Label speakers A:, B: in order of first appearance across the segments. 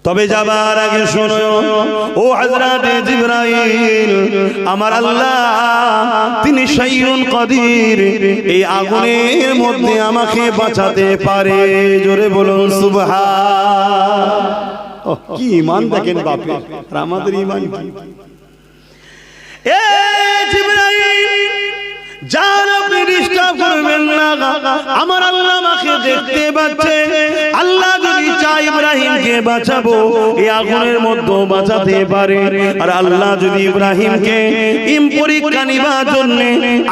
A: তবে যাবার আগে শোনো ও হযরত জিবরাইল, আমার আল্লাহ তিনি শাইউন কাদির, এই আগুনের মধ্যে আমাকে বাঁচাতে পারে। জোরে বলুন সুবহান। কি ঈমান দেখেন বাপরে, আর আমাদের ঈমান কি? এ জিবরাইল যান, আপনি ডিস্টার্ব করবেন না, আমার আল্লাহ আমাকে দেখতে পাচ্ছে। আল্লাহ যদি চায় ইব্রাহিমকে বাঁচাবো, এই আগুনের মধ্যে বাঁচাতে পারে। আর আল্লাহ যদি ইব্রাহিমকে পরীক্ষা নিবার জন্য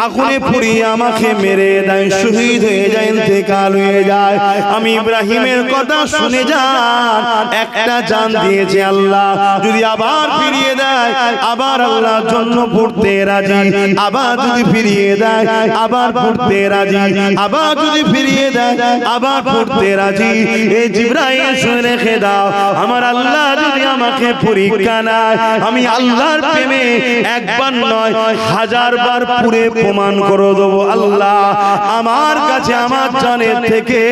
A: আগুনে পুড়িয়ে আমাকে মেরে দেয়, শহীদ হয়ে যায়, ইন্তেকাল হয়ে যায়, আমি ইব্রাহিমের কথা শুনে যান একটা জান দিয়েছে আল্লাহ, যদি আবার ফিরিয়ে দেয় আবার আল্লাহর জন্য পড়তে রাজি, আবার যদি ফিরিয়ে দেয় আবার পড়তে রাজি, আবার যদি ফিরিয়ে দেয় আবার পড়তে রাজি। এই জিবরাইল শুনে রেখে দাও, আমার আল্লাহ যদি আমাকে পরীক্ষা নেয়, আমি আল্লাহর প্রেমে একবার নয় 1000 বার পুরে প্রমাণ করে দেবো, আল্লাহ আমার কাছে আমার জানের থেকে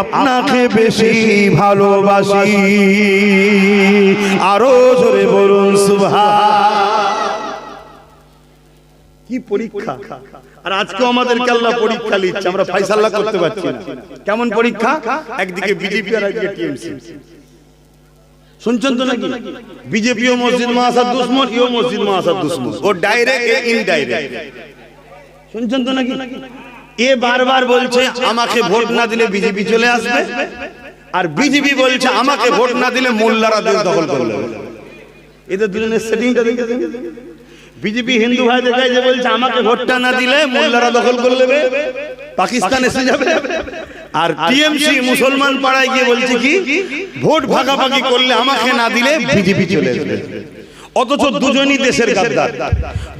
A: আপনাকে বেশি ভালোবাসি। আরো জোরে বলুন সুবহান। কি পরীক্ষা! আর আজকে আমাদেরকে আল্লাহ পরীক্ষা নিচ্ছে, আমরা ফয়সালা করতে পারছি না। কেমন পরীক্ষা? একদিকে বিজেপি আর একদিকে টিএমসি। শুনছেন তো নাকি? বিজেপিও মসজিদ মাসার দুশমন, ইও মসজিদ মাসার দুশমন, ও ডাইরেক্ট এ ইনডাইরেক্ট। শুনছেন তো নাকি? এ বারবার বলছে আমাকে ভোট না দিলে বিজেপি চলে আসবে, আর বিজেপি বলছে আমাকে ভোট না দিলে মোল্লারা দেশ দখল করে নেবে। এদের দুজনের সেটিংটা দেখেছেন? বিজেপি হিন্দু ভাইদের কাছে বলছে আমাকে ভোটটা না দিলে মোল্লারা দখল করে নেবে, পাকিস্তান এসে যাবে। আর টিএমসি মুসলমান পাড়ায় গিয়ে বলছে কি ভোট ভাগাভাগি করলে আমাকে না দিলে বিজেপি চলে আসবে। অথচ দুজনই দেশের গাদ্দার,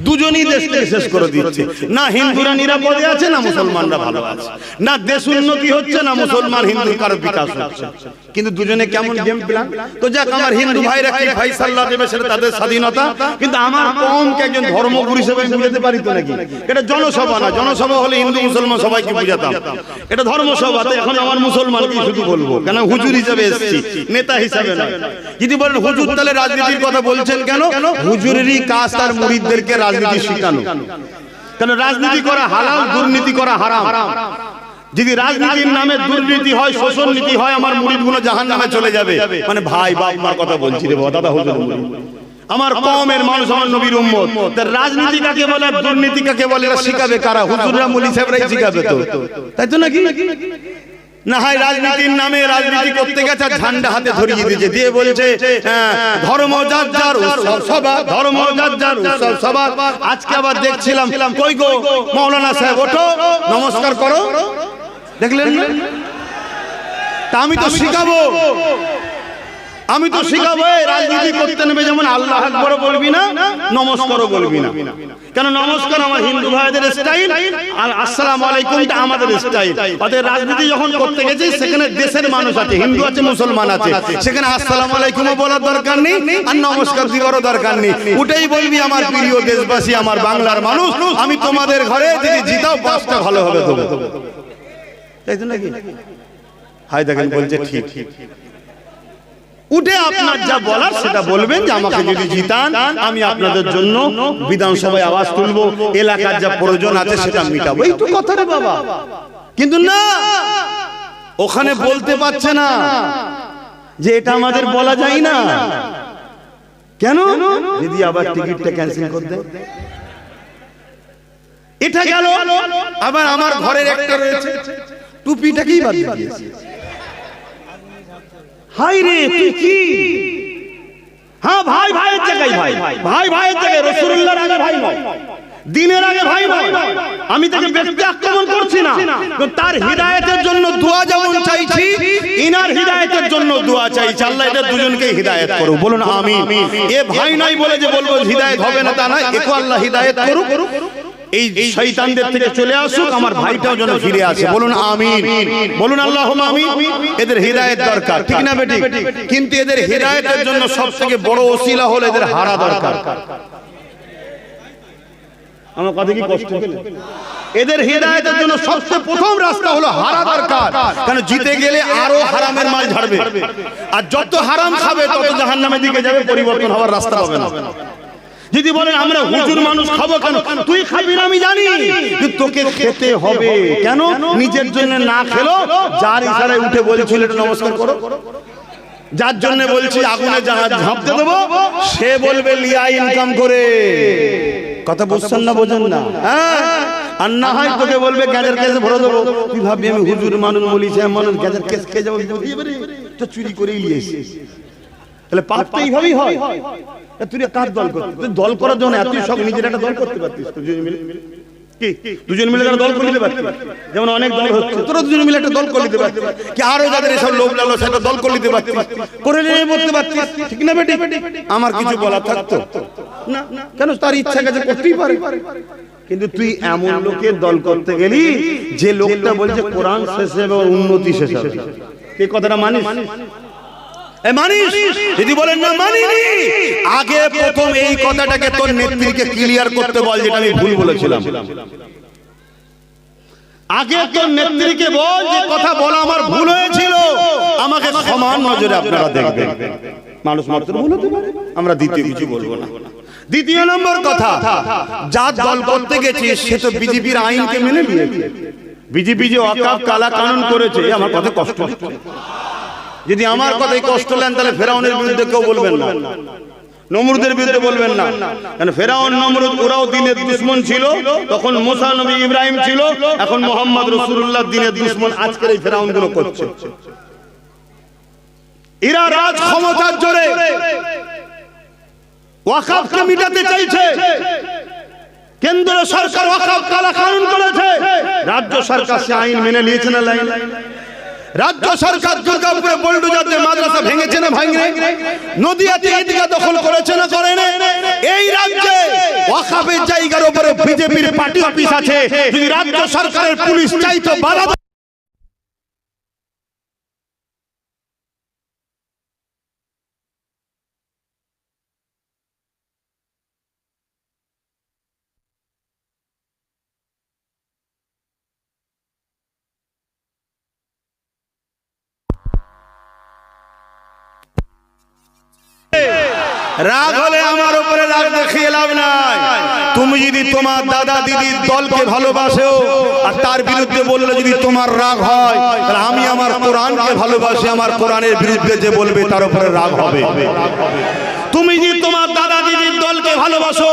A: দুজনই দেশকে শেষ করে দিচ্ছে। না হিন্দুরা নিরাপদে আছে, না মুসলমানরা ভালো আছে, না দেশ উন্নতি হচ্ছে, না মুসলমান হিন্দু কারো বিকাশ হচ্ছে। কিন্তু দুজনে কেমন গেম প্ল্যান। তো যাক, আমার হিন্দু ভাইরা কি ফয়সালা দেবে সেটা তাদের স্বাধীনতা, কিন্তু আমার কওমকে একজন ধর্মগুরু হিসেবে বুঝাতে পারি তো নাকি? এটা জনসভা না, জনসভা হলে হিন্দু মুসলমান সবাইকে বুঝাতাম, এটা ধর্মসভা। তো এখন আমার মুসলমানকে শুধু বলবো, কেন হুজুর হিসেবে এসেছি, নেতা হিসেবে না। যদি বলেন হুজুর তাহলে রাজনীতির কথা বলছেন কেন? হুজুরেরই কাজ তার মুরিদদেরকে রাজনীতি শেখানো। কেন রাজনীতি করা হালাল, দুর্নীতি করা হারাম। যদি রাজনীতির নামে দুর্নীতি হয়, শোষণ নীতি হয়, আমার মুরিদগুলো জাহান্নামে চলে যাবে। মানে ভাই বাপ মার কথা বলছি রে বাবা, দাদা হুজুর মুরিদ, আমার কওমের মানুষ, আমার নবীর উম্মত। তার রাজনীতি কাকে বলে, দুর্নীতি কাকে বলে, এরা শিখাবে কারা? হুজুররা, মুলি সাহেবরাই শিখাবে তো, তাই তো নাকি? না হয় রাজনীতির নামে রাজনীতি করতে গেছে, ঝান্ডা হাতে ধরিয়ে দিয়েছে, দিয়ে বলছে ধর্ম যার যার উৎসব সভা, ধর্ম যার যার উৎসব সভা। আজকে আবার দেখছিলাম, কই গো মাওলানা সাহেব, ওঠো নমস্কার করো, দেখলেন না? তা আমি তো শিখাবো, আমি তো শিখাবো রাজনীতি করতে নেবে যেমন আল্লাহ আকবার বলবি না, নমস্কারও বলবি না। কেন নমস্কার আমার হিন্দু ভাইদের স্টাইল, আর আসসালামু আলাইকুমটা আমাদের স্টাইল। অতএব রাজনীতি যখন করতে গেছি সেখানে দেশের মানুষ আছে, হিন্দু আছে, মুসলমান আছে, সেখানে আসসালামু আলাইকুমও বলার দরকার নেই, আর নমস্কার দিবারও দরকার নেই। ওটাই বলবি আমার প্রিয় দেশবাসী, আমার বাংলার মানুষ, আমি তোমাদের ঘরে যদি জিতাও 5টা ভালোভাবে দেবো, তাই তো নাকি? হাই দেখেন বলছে ঠিক। উঠে আপনার যা বলার সেটা বলবেন, যে আমাকে যদি জিতান আমি আপনাদের জন্য বিধানসভায় আওয়াজ তুলবো, এলাকার যা প্রয়োজন আছে সেটা মিটাবো, এই তো কথা রে বাবা। কিন্তু না, ওখানে বলতে পারছে না যে এটা আমাদের বলা যায় না। কেন? যদি আবার টিকিটটা ক্যান্সেল করে দেয়। এটা গেল, আবার আমার ঘরের একটা রয়েছে, টুপিটাকেই বাদ দিয়েছে। হাই রে তুই কি? হ্যাঁ ভাই ভাইয়ের জায়গায় ভাই, ভাই ভাইয়ের জায়গায়, রাসূলুল্লাহর আগে ভাই নয়, দিনের আগে ভাই নয়। আমি তাকে ব্যক্তি আক্রমণ করছি না, তার হিদায়াতের জন্য দোয়া যেমন চাইছি, ইনার হিদায়াতের জন্য দোয়া চাইছি। আল্লাহ এদের দুজনকে হিদায়াত করুক, বলুন আমিন। এ ভাই নাই বলে যে বলবো হিদায়াত হবে না তা নয়, একে আল্লাহ হিদায়াত করুক, এই শয়তানদের থেকে চলে আসুক, আমার ভাইটাও যেন ফিরে আসে, বলুন আমিন, বলুন আল্লাহুম্মা আমিন। এদের হিদায়াত দরকার, ঠিক না বেটি? কিন্তু এদের হিদায়াতের জন্য সবথেকে বড় ওসিলা হলো এদের হারা দরকার। আমার কথা কি কষ্ট পেলেন? এদের হেদায়েতের জন্য সবচেয়ে প্রথম রাস্তা হলো হারা দরকার, কারণ জিতে গেলে আরো হারামের মাল ঝাড়বে, আর যত হারাম খাবে তত জাহান্নামের দিকে যাবে, পরিবর্তন হওয়ার রাস্তা পাবে না। যদি বলেন আমরা হুজুর মানুষ খাবো কেন, তুই খাবি না আমি জানি, কিন্তু তোকে খেতে হবে। কেন? নিজের জন্য না খেলো, যার ইশারায় উঠে বলছিল এটা নমস্কার করো, যার জন্য বলছি আগুনে ঝাঁপতে দেবো, সে বলবে লিয়া ইনকাম করে। কথা বুঝছেন না, বোঝেন না? হ্যাঁ, আর না হয় তোকে বলবে গ্যাজের কেসে ভরে দেবো। তুই ভাববি আমি হুজুর মানুষ বলিছি, মানুষ গ্যাজের কেস খেয়ে যাবো, তো চুরি করেই নিয়ে এসেছিস, তাহলে পাপ তো এইভাবেই হয়। তুই কার দল করতে, তুই দল করার জন্য এতই সব, নিজের একটা দল করতে পারতিস দুজন মিলে। কি দুজন মিলে তারা দল করে নিতে পারতিস? যেমন অনেক দল হচ্ছে, তোরা দুজন মিলে একটা দল করে নিতে পারতিস, কি আরো যাদের এসব লোভ লালসা সেটা দল করে নিতে পারতিস, করে নিয়ে বলতে পারতিস, ঠিক না বেটি? আমার কিছু বলা থাকতো না, কেন? তার ইচ্ছা কাছে করতেই পারে। কিন্তু তুই এমন লোকের দল করতে গেলি যে লোকটা বলছে কোরআন শেষ হবে আর উন্নতি শেষ হবে, এই কথাটা মানিস? যদি বলেন না মানিনি, আগে প্রথম এই কথাটাকে তোর নেত্রীকে ক্লিয়ার করতে বল যেটা আমি ভুল বলেছিলাম। আগে তোর নেত্রীকে বল যে কথা বলা আমার ভুল হয়েছিল, আমাকে সমান নজরে আপনারা দেখবেন। মানুষ মাত্র ভুল হতে পারে, আমরা দ্বিতীয় কিছু বলবো না। দ্বিতীয় নম্বর কথা, যার দল করতে গেছে সে তো বিজেপির আইনকে মেনে নিয়েছে। বিজেপি যে ওয়াকফ কালা কানুন করেছে, আমার কথা কষ্ট হচ্ছে। যদি আমার কথাই কষ্ট নেন তাহলে ফেরাউনের বিরুদ্ধে কেউ বলবেন না, নমরুদের বিরুদ্ধে বলবেন না, কারণ ফেরাউন নমরুদ ওরাও দিনের দুশমন ছিল, তখন মুসা নবী ইব্রাহিম ছিল, এখন মোহাম্মদ রাসূলুল্লাহ দিনের দুশমন আজকের এই ফেরাউন গুলো করছে। এরা রাজ ক্ষমতার জোরে ওয়াকফকে মিটাতে চাইছে। কেন্দ্র সরকার ওয়াকফ কালা কানুন করেছে, রাজ্য সরকার সে আইন মেনে নিয়েছে না লাইন? রাজ্য সরকার দুর্গাপুরে বুলডোজার দিয়ে মাদ্রাসা ভেঙেছে না ভাঙে? নদিয়াতে ঈদগাহ দখল করেছে না করে না? এই রাজ্যে ওয়াকফের জায়গার উপরে বিজেপির পার্টি অফিস আছে, যদি রাজ্য সরকারের পুলিশ চাইতো বাধা রাগ হলে আমার উপরে রাগ দেখিয়ে লাভ নাই। তুমি যদি তোমার দাদা দিদির দলকে ভালোবাসো আর তার বিরুদ্ধে বললে যদি তোমার রাগ হয়, তাহলে আমি আমার কোরআনকে ভালোবাসি, আমার কোরআনের বিরুদ্ধে যে বলবে তার উপরে রাগ হবে। তুমি যদি তোমার দাদা দিদির দলকে ভালোবাসো,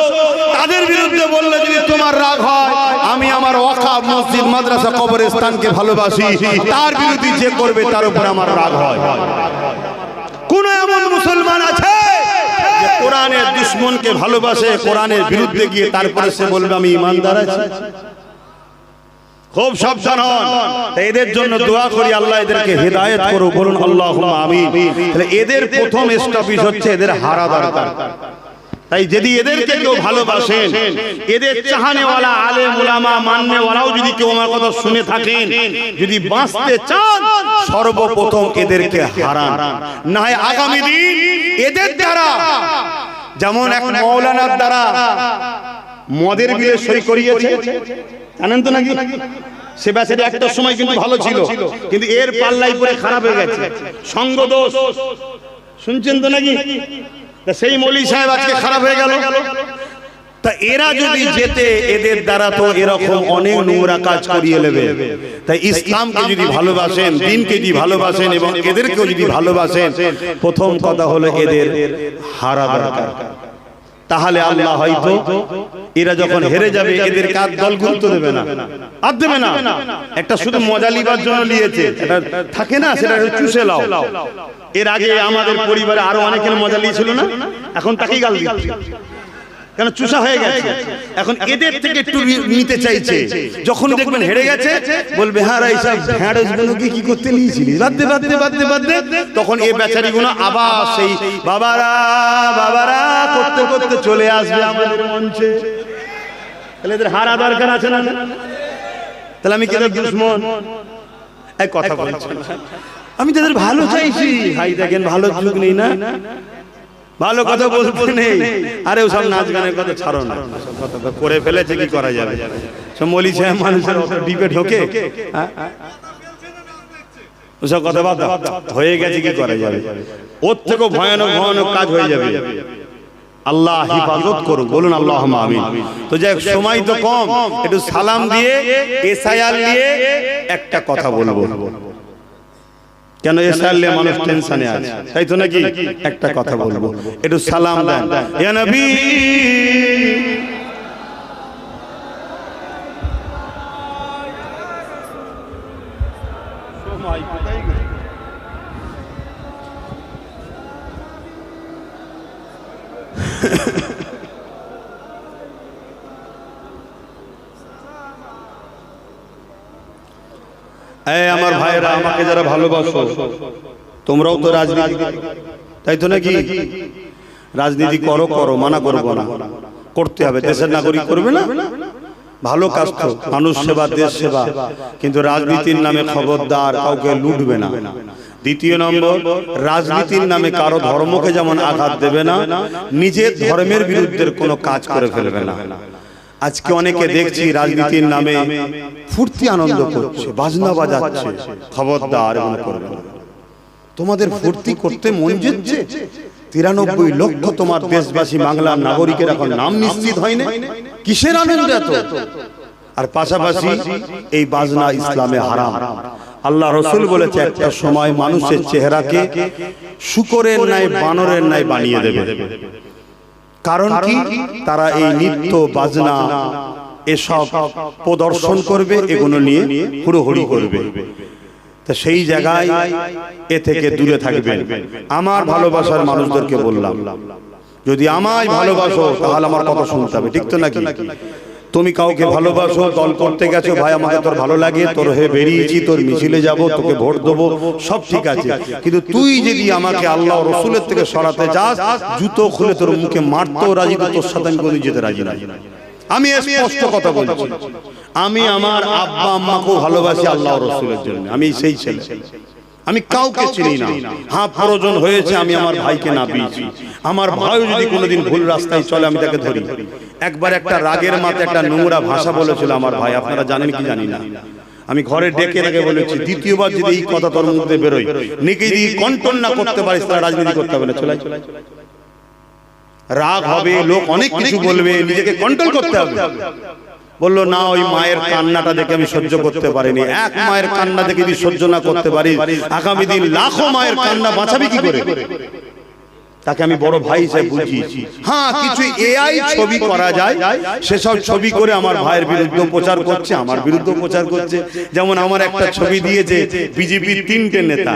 A: তাদের বিরুদ্ধে বললে যদি তোমার রাগ হয়, আমি আমার ওয়াকফ মসজিদ মাদ্রাসা কবরস্থানকে ভালোবাসি, তার বিরুদ্ধে যে করবে তার উপরে আমার রাগ হয়। কোন এমন মুসলমান আছে যে কোরআনের দুশমনকে ভালোবাসে, কোরআনের বিরুদ্ধে গিয়ে তারপরে সে বলবে আমি ইমানদার আছি? খুব সাবধান হন। এদের জন্য দোয়া করি, আল্লাহ এদেরকে হেদায়েত করো, বলুন আল্লাহুম্মা আমিন। তাহলে এদের প্রথম স্টপেজ হচ্ছে এদের হারা দরকার। তাই যদি এদেরকে কেউ ভালোবাসেন, এদের চাহানেওয়ালা আলেম উলামা মাননেওয়ালাও যদি কেউ আমার কথা শুনে থাকেন, যদি বাঁচতে চান সর্বপ্রথম এদেরকে হারান, না হয় আগামী দিন এদের দ্বারা, যেমন এক মাওলানার দ্বারা মদের বিলে সই করিয়েছে, জানেন তো নাকি? সে ব্যাচের একটা সময় কিন্তু ভালো ছিল, কিন্তু এর পাল্লাই পরে খারাপ হয়ে গেছে, সঙ্গ দোষ, শুনছেন তো নাকি? সেই মৌলভী সাহেব আজকে খারাপ হয়ে গেল। তা এরা যদি যেতে, এদের দ্বারা তো এরকম অনেক নোংরা কাজ করিয়ে নেবে। তাই ইসলামকে যদি ভালোবাসেন, দ্বীনকে যদি ভালোবাসেন এবং এদেরকেও যদি ভালোবাসেন, প্রথম কথা হলো এদের হারা দরকার। তাহলে আল্লাহ হয়তো এরা যখন হেরে যাবে এদের কাজ দল গুরুত্ব দেবে না, আর দেবে না। একটা শুধু মজা লিবার জন্য নিয়েছে, এটা থাকে না, সেটা চুষে লাও। এর আগে আমাদের পরিবারে আরো অনেকের মজা লিয়েছিল না, এখন তাকেই গাল দিচ্ছে, কেন? চুষা হয়ে গেছে। এখন এদের থেকে একটু নিতে চাইছে, যখন দেখবেন হেরে গেছে বলবে হ্যাঁ এইসব ভেড়াগুলোকে কি করতে নিয়েছিলি, বাদে বাদে বাদে বাদে, তখন এই বেচারিগুলো আবার সেই বাবারা বাবারা করতে করতে চলে আসবে আমাদের মঞ্চে। তাহলে এদের হারা দরকার আছে না? তাহলে আমি কেন দুশমন? এক কথা বলছি, আমি তাদের ভালো চাইছি। ভাই দেখেন ভালো যুগ নেই না, ভালো কথা বলতে নেই। আরে ওসব নাচ গানের কথা ছাড়ো না, কথা করে ফেলেছে, কি করা যাবে? মলি সাহেব মানুষের ডিপে ঢোকে, ওসব কথা বার্তা হয়ে গেছে, কি করা যাবে? ওর থেকেও ভয়ানক ভয়ানক কাজ হয়ে যাবে। আল্লাহ হিফাজত করুক, বলুন আল্লাহুম্মা আমিন। তো যাই হোক, সময় তো কম, একটু সালাম দিয়ে এসআইআর নিয়ে একটা কথা বলবো। কেন এসআইআর নিয়ে মানুষ টেনশনে আছে, তাই তো নাকি? একটা কথা বলবো, একটু সালাম দেন। ইয়া নবী আমার ভাইরা, আমাকে যারা ভালোবাসো, তোমরাও তো রাজনীতি, তাই তো নাকি? রাজনীতি করো, করো, মানা করবো না, করতে হবে। দেশের নাগরিক করবে না, ভালো কাজ তো, মানুষ সেবা, দেশ সেবা। কিন্তু রাজনীতির নামে খবরদার কাউকে লুটবে না। দ্বিতীয় নম্বর, রাজনীতির নামে কারো ধর্মকে যেমন আঘাত দেবে না, নিজের ধর্মের বিরুদ্ধে কোনো কাজ করে ফেলবে না। আজকে অনেকে দেখছি রাজনীতির নামে ফুর্তি আনন্দ করছে, বাজনা বাজাচ্ছে, খবরদার এমন করবে না। তোমাদের ফুর্তি করতে মন যাচ্ছে, 93 লক্ষ তোমার দেশবাসী বাংলার নাগরিকের এখন নাম নিশ্চিত হয়নি, কিসের আনন্দ এত? আর পাশাপাশি এই বাজনা ইসলামে হারাম। আল্লাহ রাসূল বলেছে, একটা সময় মানুষের চেহারাকে শূকরের ন্যায়, বানরের ন্যায় বানিয়ে দেবে। কারণ কি? তারা এই নৃত্য, বাজনা এসব প্রদর্শন করবে, এগুলো নিয়ে হুড়োহুড়ি করবে। তা সেই জায়গায় এ থেকে দূরে থাকবেন। আমার ভালোবাসার মানুষদেরকে বললাম, যদি আমায় ভালোবাসো তাহলে আমার কথা শুনতে হবে, ঠিক তো নাকি? তুমি কাউকে ভালোবাসো, দল করতে গেছো, ভাই আমাকে তোর ভালো লাগে, তোর হয়ে বেরিয়েছি, তোর মিছিলে যাব, তোকে ভোট দেবো, সব ঠিক আছে। কিন্তু তুই যদি আমাকে আল্লাহ রসুলের থেকে সরাতে চাস, জুতো খুলে তোর মুখে মারতেও রাজি, তোর সাথে আমি কোনোদিন যেতে রাজি না। আমি স্পষ্ট কথা বলছি, আমি আমার আব্বা আম্মাকেও ভালোবাসি আল্লাহ রসুলের জন্য। আমি সেই ছেলে, আমি কাউকে চিনি না। হ্যাঁ, প্রয়োজন হয়েছে আমি আমার ভাইকে না পেয়েছি। আমার ভাই যদি কোনোদিন ভুল রাস্তায় চলে, আমি তাকে ধরি। একবার একটা রাগের মাথায় একটা নোংরা ভাষা বলেছিল আমার ভাই, আপনারা জানেন কি জানি না। আমি ঘরে ডেকে তাকে বলেছি, দ্বিতীয়বার যদি এই কথা তোর মুখে বেরোয়, নিজে যদি কন্ট্রোল না করতে পারিস, তাহলে রাজনীতি করতে হবে না। চলে রাগ হবে, লোক অনেক কিছু বলবে, নিজেকে কন্ট্রোল করতে হবে। বললো না, ওই মায়ের কান্নাটা দেখে আমি সহ্য করতে পারিনি। এক মায়ের কান্না দেখে যদি সহ্য না করতে পারি, আগামী দিন লাখো মায়ের কান্না বাঁচাবি কি করে? তাকে আমি বড় ভাই হিসেবে বুঝিয়েছি। হ্যাঁ, কিছু এআই ছবি করা যায়, সেসব ছবি করে আমার ভাইয়ের বিরুদ্ধে প্রচার করছে, আমার বিরুদ্ধে প্রচার করছে। যেমন আমার একটা ছবি দিয়েছে বিজেপির 3টে নেতা,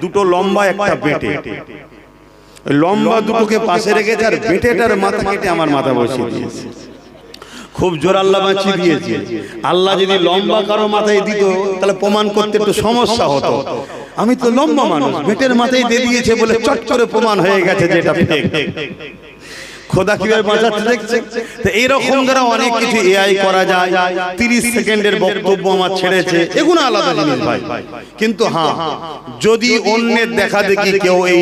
A: দুটো লম্বা, একটা বেটে। লম্বা দুটোকে পাশে রেখেছে, আর বেটেটার মাথা কেটে আমার মাথা বসিয়ে দিয়েছে। খুব জোর আল্লাহ বাঁচিয়ে দিয়েছে। আল্লাহ যদি লম্বা কারো মাথায় দিত, তাহলে প্রমাণ করতে একটু সমস্যা হতো। আমি তো লম্বা মানুষ, বেটের মাথায় দিয়ে দিয়েছে বলে চট করে প্রমাণ হয়ে গেছে যে এটা ফেক। খোদা কিভাবে বাঁচাতে দেখছে। তো এইরকম দ্বারা অনেক কিছু এআই করা যায়। 30 সেকেন্ডের বক্তব্য আমার ছেড়েছে, এগুলো আলাদা জিনিস ভাই। কিন্তু হ্যাঁ, যদি অন্যের দেখা দেখি কেউ এই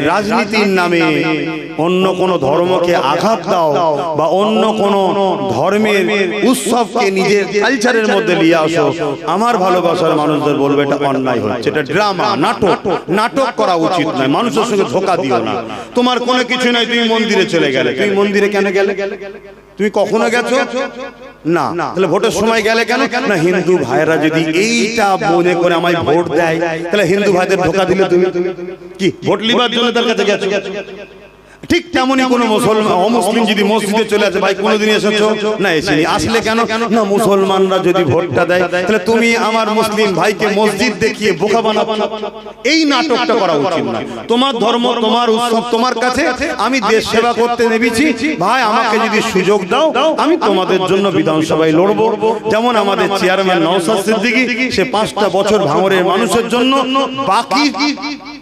A: রাজনীতির নামে অন্য কোনো ধর্মকে আঘাত দাও, বা অন্য কোনো ধর্মের উৎসবকে নিজের কালচারের মধ্যে নিয়ে আসো, আমার ভালোবাসার মানুষদের বলবে এটা অন্যায় হচ্ছে, এটা ড্রামা, নাটক। নাটক করা উচিত নয়, মানুষের সঙ্গে ধোঁকা দিও না। তোমার কোনো কিছু নাই, তুমি মন্দিরে চলে গেলে। তুমি মন্দিরে কেন গেলে? তুমি কখনো গেছো না? তাহলে ভোটের সময় গেলে কেন? না, হিন্দু ভাইরা যদি এইটা মনে করে আমায় ভোট দেয়, তাহলে হিন্দু ভাইদের ধোঁকা দিলে তুমি কি ভোট লিবার জন্য তার কাছে গেছো? ঠিক তেমনই কোনো মুসলমান অমুসলিম যদি মসজিদে চলে আসে, ভাই কোনোদিন এসেছো না? এসেনি। আসলে কেন? না, মুসলমানরা যদি ভোটটা দেয়, তাহলে তুমি আমার মুসলিম ভাইকে মসজিদ দেখিয়ে বোকা বানাবো। এই নাটকটা করা উচিত না। তোমার ধর্ম, তোমার উৎসব তোমার কাছে, আমি দেশ সেবা করতে নেমেছি ভাই, আমাকে যদি সুযোগ দাও, আমি তোমাদের জন্য বিধানসভায় লড়বো। যেমন আমাদের চেয়ারম্যান নওশাদ সিদ্দিকী, সে 5টা বছর ভাঙড়ের মানুষের জন্য, বাকি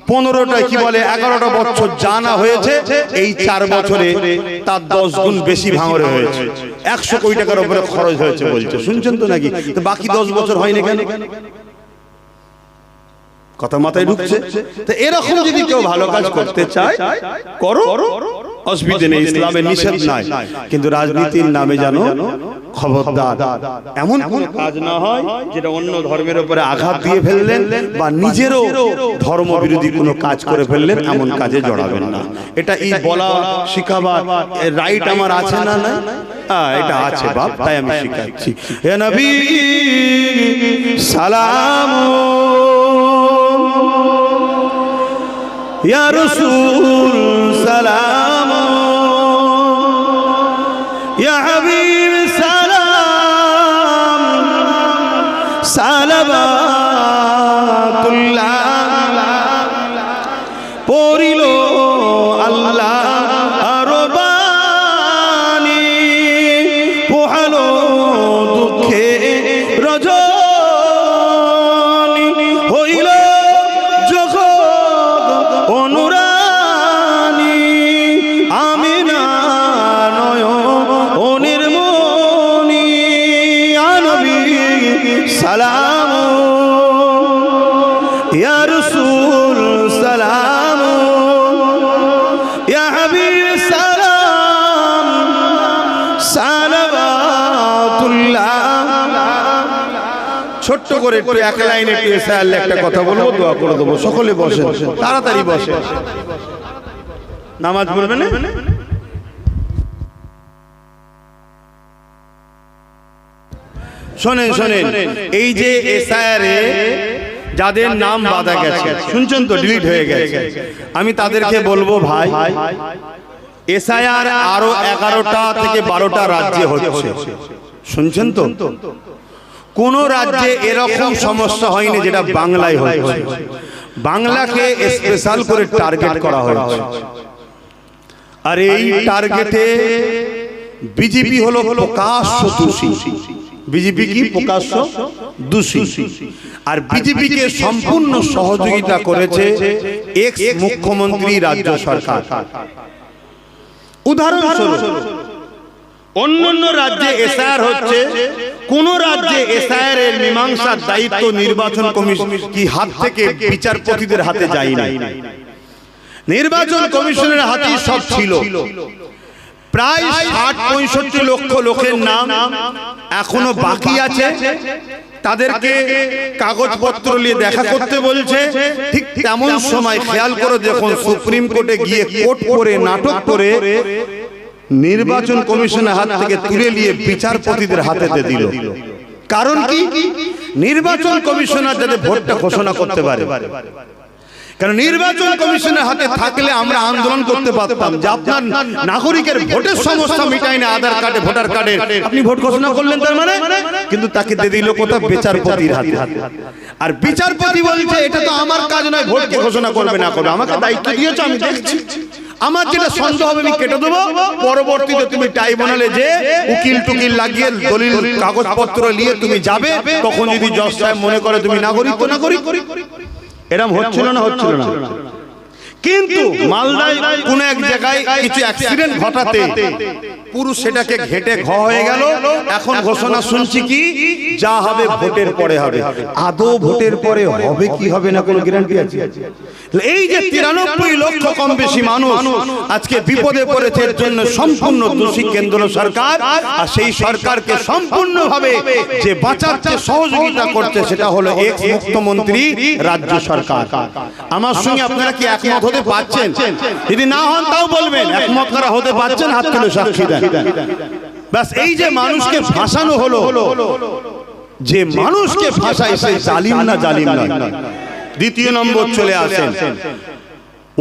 A: 15টা কি বলে 11টা বছর জানা হয়েছে, এই 4 বছরে তার 10 গুণ বেশি ভাঙড়ে হয়েছে। 100 কোটি টাকার উপরে খরচ হয়েছে বলছে, শুনছেন তো নাকি? তো বাকি 10 বছর হয়নি কেন? কথা মাথায় ঢুকছে? তো এরকম যদি কেউ ভালো কাজ করতে চায়, করো। অসুবিধে নেই, ইসলামে নিষেধ নাই, কিন্তু রাজনীতির নামে জানো খবরদার এমন কোন কাজ না হয় যেটা অন্য ধর্মের উপরে আঘাত দিয়ে ফেললেন বা নিজেরও ধর্ম বিরোধী কোনো কাজ করে ফেললেন, এমন কাজে জড়াবেন না। এটা এই বলা শিখাবার রাইট আমার আছে না? না, এটা আছে বাপ, তাই আমি শিখাচ্ছি। হে নবী সালাম, ইয়া রাসূল সালাম, ইয়া হাবিব সালাম, সালাবাতুল্লাহ পড়িল আল্লাহ আরবানি, পোহালো দুঃখে রজনী, হইল জগৎ অনুরানী, আমিনা নয়নের মনি, ইয়া নবী সালাম, ইয়া রাসূল সালাম, ইয়া হাবিব সালাম, সালাবাতুল্লাহ। ছোট্ট করে একটু এক লাইনে একটু এসআইআর একটা কথা বলবো, দোয়া করে দেবো। সকলে বসে, তাড়াতাড়ি বসে, নামাজ পড়বে না। শোনেন শোনেন, এই যে এসআইআর এ যাদের নাম বাধা গেছে, শুনছেন তো, ডিলিট হয়ে গেছে, আমি তাদেরকে বলবো ভাই, এসআইআর আরো 11টা থেকে 12টা রাজ্যে হচ্ছে, শুনছেন তো? কোন রাজ্যে এরকম সমস্যা হয়নি যেটা বাংলায় হচ্ছে। বাংলাকে স্পেশাল করে টার্গেট করা হয়েছে, আর এই টার্গেটে বিজেপি হলো প্রকাশ্য দোষী। বিজেপি কি প্রকাশ্য দোষী, আর বিজেপিকে সম্পূর্ণ সহযোগিতা করেছে এক্স মুখ্যমন্ত্রী রাজ্য সরকার। উদাহরণস্বরূপ অন্যান্য রাজ্যে এসআইআর হচ্ছে, কোন রাজ্যে এসআইআর এর মীমাংসার দায়িত্ব নির্বাচন কমিশন কি হাত থেকে বিচারপতিদের হাতে যায় না, নির্বাচন কমিশনের হাতেই সব ছিল। প্রায় ৬০-৬৫ লক্ষ লোকের নাম এখনো বাকি আছে, তাদেরকে কাগজপত্র নিয়ে দেখা করতে বলছে। ঠিক তেমন সময় খেয়াল করে দেখুন, সুপ্রিম কোর্টে গিয়ে কোর্ট করে নাটক করে নির্বাচন কমিশনের হাত থেকে তুলে নিয়ে বিচারপতিদের হাতে দিল। কারণ কি? নির্বাচন কমিশনার যাতে ভোটটা ঘোষণা করতে পারে। কারণ নির্বাচন কমিশনের হাতে থাকলে আমরা আন্দোলন করতে পারতাম যে আপনার নাগরিকের ভোটের সমস্যা মিটাই না, আধার কার্ডে ভোটার কার্ডে আপনি ভোট ঘোষণা করলেন, তার মানে, কিন্তু তাকে দিয়ে দিল কোথাও বিচারপতির হাতে। আর বিচারপতি বলছে এটা তো আমার কাজ নয়, ভোটকে ঘোষণা করবে না করবে, আমাকে দায়িত্ব দিয়েছো, আমি দেখছি, আমার যেটা সন্দেহ হবে আমি কেটে দেবো। পরবর্তীতে তুমি ট্রাইব্যুনালে যে উকিল টুকিল লাগিয়ে দলিল কাগজপত্র নিয়ে তুমি যাবে, তখন যদি জজ সাহেব মনে করে তুমি নাগরিক, তো নাগরিক। এরকম হচ্ছিল না? হচ্ছিল না। কিন্তু মালদায় কোন এক জায়গায় কিছু অ্যাক্সিডেন্ট ঘটাতে পুরো সেটাকে ঘেটে ঘ হয়ে গেল। এখন ঘোষণা শুনছি কি, যা হবে ভোটের পরে হবে। আদৌ ভোটের পরে হবে কি হবে না কোনো গ্যারান্টি আছে? এই যে 93 লক্ষ কম বেশি মানুষ আজকে বিপদে পড়েছে, এর জন্য সম্পূর্ণ দোষী কেন্দ্র সরকার। আর সেই সরকারকে সম্পূর্ণভাবে যে বাঁচাতে সহযোগিতা করছে সেটা হলো এক্স মুখ্যমন্ত্রী রাজ্য সরকার। আমার সঙ্গে আপনারা কি একমত হতে পারছেন? যদি না হন তাও বলবেন, একমত করা হতে পারছেন, হাত তুলে সাক্ষী দেন। ব্যাস, এই যে মানুষকে ফাঁসানো হলো, যে মানুষকে ফাঁসায় সে জালিম না জালিম নয়। দ্বিতীয় নম্বর চলে আসেন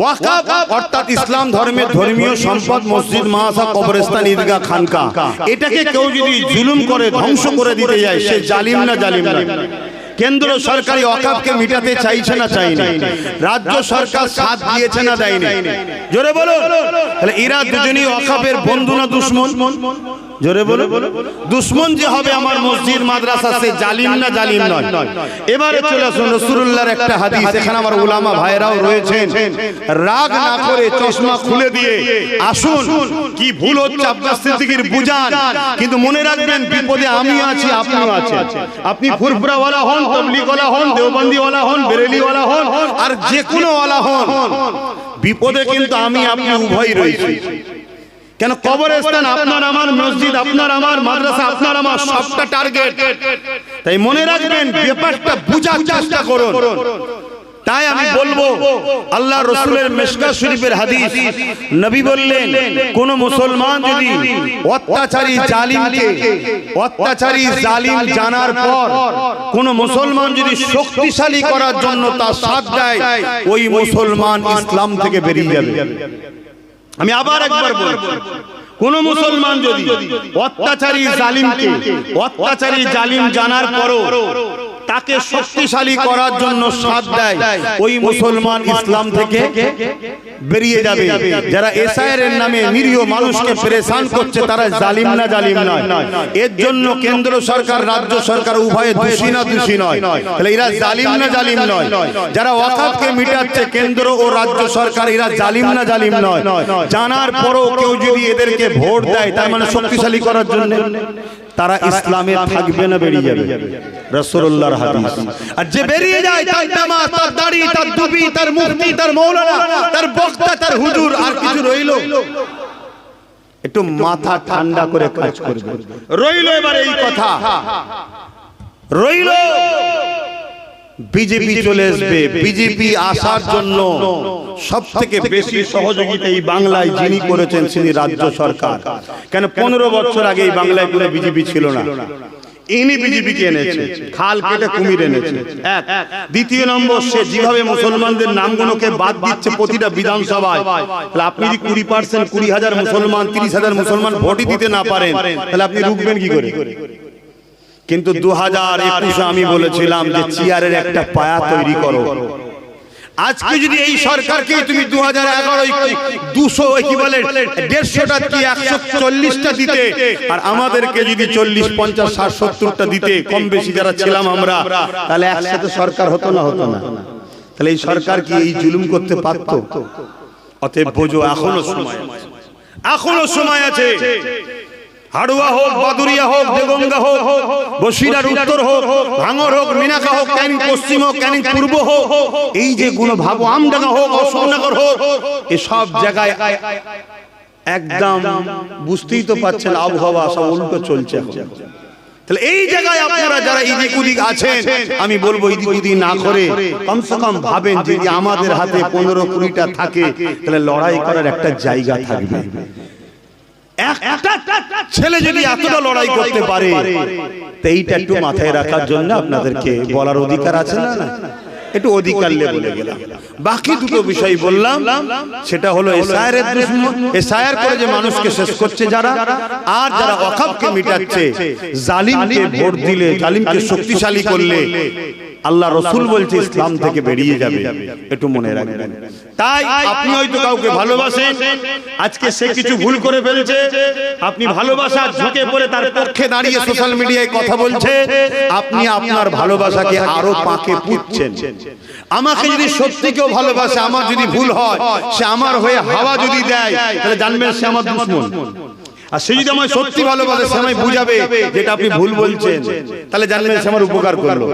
A: ওয়াকফ, অর্থাৎ ইসলাম ধর্মের ধর্মীয় সম্পদ, মসজিদ, মাদ্রাসা, কবরস্থান, ঈদগাহ, খানকা, এটাকে কেউ যদি জুলুম করে ধ্বংস করে দিতে যায়, সে জালিম না জালিম নয়। কেন্দ্র সরকারি ওয়াকফকে মিটাতে চাইছে না চাই না, রাজ্য সরকার সাথ দিয়েছে না দেয়নি? জোরে বলো। তাহলে এরা দুজনই ওয়াকফের বন্ধু না দুশমন? জোরে বলো। দুশ্মন যে হবে আমার মসজিদ মাদ্রাসা, সে জালিম না জালিম নয়। এবারে চলে আসুন রাসূলুল্লাহর একটা হাদিস, এখানে আমার উলামা ভাইরাও রয়েছেন, রাগ না করে চশমা খুলে দিয়ে আসুন। কি ভুল হচ্ছে আব্বাস সিদ্দিকীর বুঝান, কিন্তু মনে রাখবেন বিপদে আমি আছি, আপনিও আছেন। আপনি ফুরফুরাওয়ালা হন, তাবলীগওয়ালা হন, দেওবন্দিওয়ালা হন, বেরেলিওয়ালা হন, আর যে কোনো ওয়ালা হন, বিপদে কিন্তু আমি আপনি উভয়ই রয়েছি। কেন কবরস্থান আপনার আমার, মসজিদ আপনার আমার, মাদ্রাসা আপনার আমার, সবটা টার্গেট। তাই মনে রাখবেন, ব্যাপারটা বুঝার চেষ্টা করুন। তাই আমি বলবো, আল্লাহ রাসূলের মিশকাত শরীফের হাদিস, নবী বললেন কোন মুসলমান যদি অত্যাচারী জালিম জানার পর কোন মুসলমান যদি শক্তিশালী করার জন্য তার সাথ দেয়, ওই মুসলমান ইসলাম থেকে বেরিয়ে যাবে। আমি আবার একবার বলছি, কোন মুসলমান যদি অত্যাচারী জালিম জানার পরও তাকে শক্তিশালী করার জন্য সাথ দেয়, ওই মুসলমান ইসলাম থেকে বেরিয়ে যাবে। যারা এসআইআর এর নামে নিরীহ মানুষকে পেরেশান করছে, তারা জালিম না জালিম নয়? এর জন্য কেন্দ্র সরকার রাজ্য সরকার উভয়ে দোষী না দোষী নয়? তাহলে এরা জালিম না জালিম নয়? যারা ওয়াকফকে মিটাচ্ছে কেন্দ্র ও রাজ্য সরকার, এরা জালিম না জালিম নয়? জানার পরও কেউ যদি এদেরকে ভোট দেয়, তার মানে শক্তিশালী করার জন্য, তারা ইসলামে থাকবে না বেরিয়ে যাবে? রাসূলুল্লাহর হাদিস। আর যে বেরিয়ে যায়, তার নামাজ, তার দাড়ি, তার টুপি, তার মুফতি, তার মাওলানা, তার বক্তা, তার হুজুর, আর কিছু রইল? একটু মাথা ঠান্ডা করে কাজ করবে। রইল এবার এই কথা, রইল বিজেপি চলে আসবে। বিজেপি আসার জন্য সব থেকে বেশি সহযোগিতা এই বাংলায় যিনি করেছেন, তিনি রাজ্য সরকার। কেন 15 বছর আগে এই বাংলায় কোনো বিজেপি ছিল না, ইনি বিজেপিকে এনেছে, খাল কেটে কুমির এনেছে। এক। দ্বিতীয় নম্বর, সে যেভাবে মুসলমানদের নামগুলোকে বাদ দিচ্ছে প্রতিটা বিধানসভায়, তাহলে আপনি যদি 20% 20,000 মুসলমান, 30,000 মুসলমান ভোটই দিতে না পারেন, তাহলে আপনি রুখবেন কি করে? কিন্তু 2021 আমি বলেছিলাম যে চেয়ারের একটা পায়া তৈরি করো। আজকে যদি এই সরকারকে তুমি 2011 200 কি বলে 150টা কি 140টা দিতে, আর আমাদেরকে যদি 40, 50, 60, 70টা দিতে, কম বেশি যারা ছিলাম আমরা, তাহলে একসাথে সরকার হতো না? হতো না? তাহলে এই সরকার কি এই জুলুম করতে পারত? অতএব বোঝো, এখনো সময় আছে, এখনো সময় আছে। হাড়ুয়া হোক, বাদুরিয়া হোক, দেগঙ্গা হোক, বসিরার উত্তর হোক, ভাঙর হোক, মিনাকা হোক, ক্যানিং পশ্চিম হোক, ক্যানিং পূর্ব হোক, এই যে গুণ ভাবো, আমডাঙ্গা হোক, অশোকনগর হোক, এসব জায়গায় একদম বুঝতেই তো পারছেন আবহাওয়া সব উল্টো চলছে। তাহলে এই জায়গায় আপনারা যারা এদিক ওদিক আছেন, আমি বলবো এদিক ওদিক না করে কমসে কম ভাবেন যে আমাদের হাতে 15-20টা থাকে, তাহলে লড়াই করার একটা জায়গা থাকবে। একটা ছেলে যদি এতটা লড়াই করতে পারে, তো এইটা একটু মাথায় রাখার জন্য আপনাদেরকে বলার অধিকার আছে না? একটু অধিকার বলে গেলাম। বাকি দুটো বিষয় বললাম, সেটা হলো এসআইআর করে যে মানুষকে শেষ করছে যারা, আর যারা ওয়াকফকে মিটাচ্ছে। জালিমকে ভোট দিলে, জালিমকে শক্তিশালী করলে আল্লাহ রাসূল বলছে ইসলাম থেকে বেরিয়ে যাবে, একটু মনে রাখবেন। তাই আপনি হয়তো কাউকে ভালোবাসেন, আজকে সে কিছু ভুল করে ফেলছে, আপনি ভালোবাসা ঝুঁকে পড়ে তার পক্ষে দাঁড়িয়ে সোশ্যাল মিডিয়ায় কথা বলছে, আপনি আপনার ভালোবাসাকে আরো পাকে পুঁতছেন। আমাকে যদি সত্যি কেউ ভালোবাসে, আমার যদি ভুল হয়, সে আমার হয়ে হাওয়া যদি দেয়, তাহলে জানবেন সে আমার দুশমন। আর সে যদি আমায় সত্যি ভালোবাসে, সে আমায় বুঝাবে যেটা আপনি ভুল বলছেন, তাহলে জানবেন সে আমার উপকার করলো।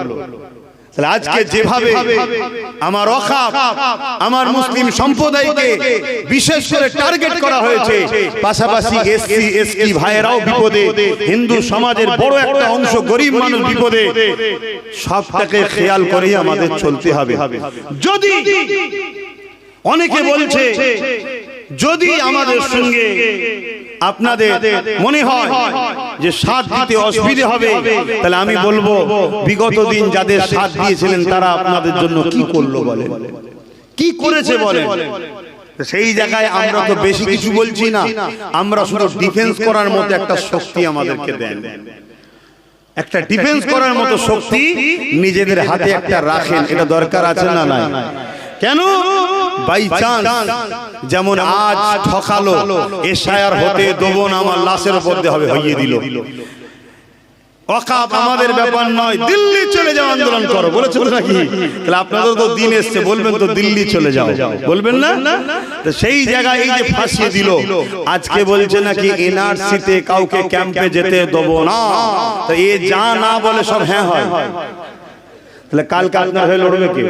A: তাহলে আজকে যেভাবে আমার ওয়াকফ, আমার মুসলিম সম্প্রদায়কে বিশেষ করে টার্গেট করা হয়েছে, পাশাপাশি এসসি এসটি ভাইয়েরাও বিপদে, হিন্দু সমাজের বড় একটা অংশ গরিব মানুষ বিপদে, সবটাকে খেয়াল করেই আমাদের চলতে হবে। যদি অনেকে বলছে যদি আমাদের সঙ্গে আপনাদের মনে হয় যে সাথ দিতে অসুবিধা হবে, তাহলে আমি বলবো বিগত দিন যাদের সাথ দিয়েছিলেন তারা আপনাদের জন্য কি করলো বলেন, কি করেছে বলেন। সেই জায়গায় আমরা তো বেশি কিছু বলছি না, আমরা শুধু ডিফেন্স করার মতো একটা শক্তি আমাদেরকে দেন, একটা ডিফেন্স করার মতো শক্তি নিজেদের হাতে একটা রাখেন, এটা দরকার আছে না নাই? কেন? বাই চান্স যেমন আজ ঠকালো, এশায়ার হতে দেবো না, আমার লাশের উপর দিয়ে হবে, হইয়ে দিল। ওয়াকাফ আমাদের ব্যাপার নয়, দিল্লি চলে যাও আন্দোলন করো, বলেছে তো নাকি? তাহলে আপনাদের তো দিন এসছে, বলবেন তো দিল্লি চলে যাও, বলবেন না? তো সেই জায়গায় এই যে ফাঁসিয়ে দিল, আজকে বলছে নাকি এনআরসিতে কাউকে ক্যাম্পে যেতে দেবো না। তো এ যা না বলে সব হ্যাঁ হয়। তাহলে কালকে আপনার হয়ে লড়বে কে?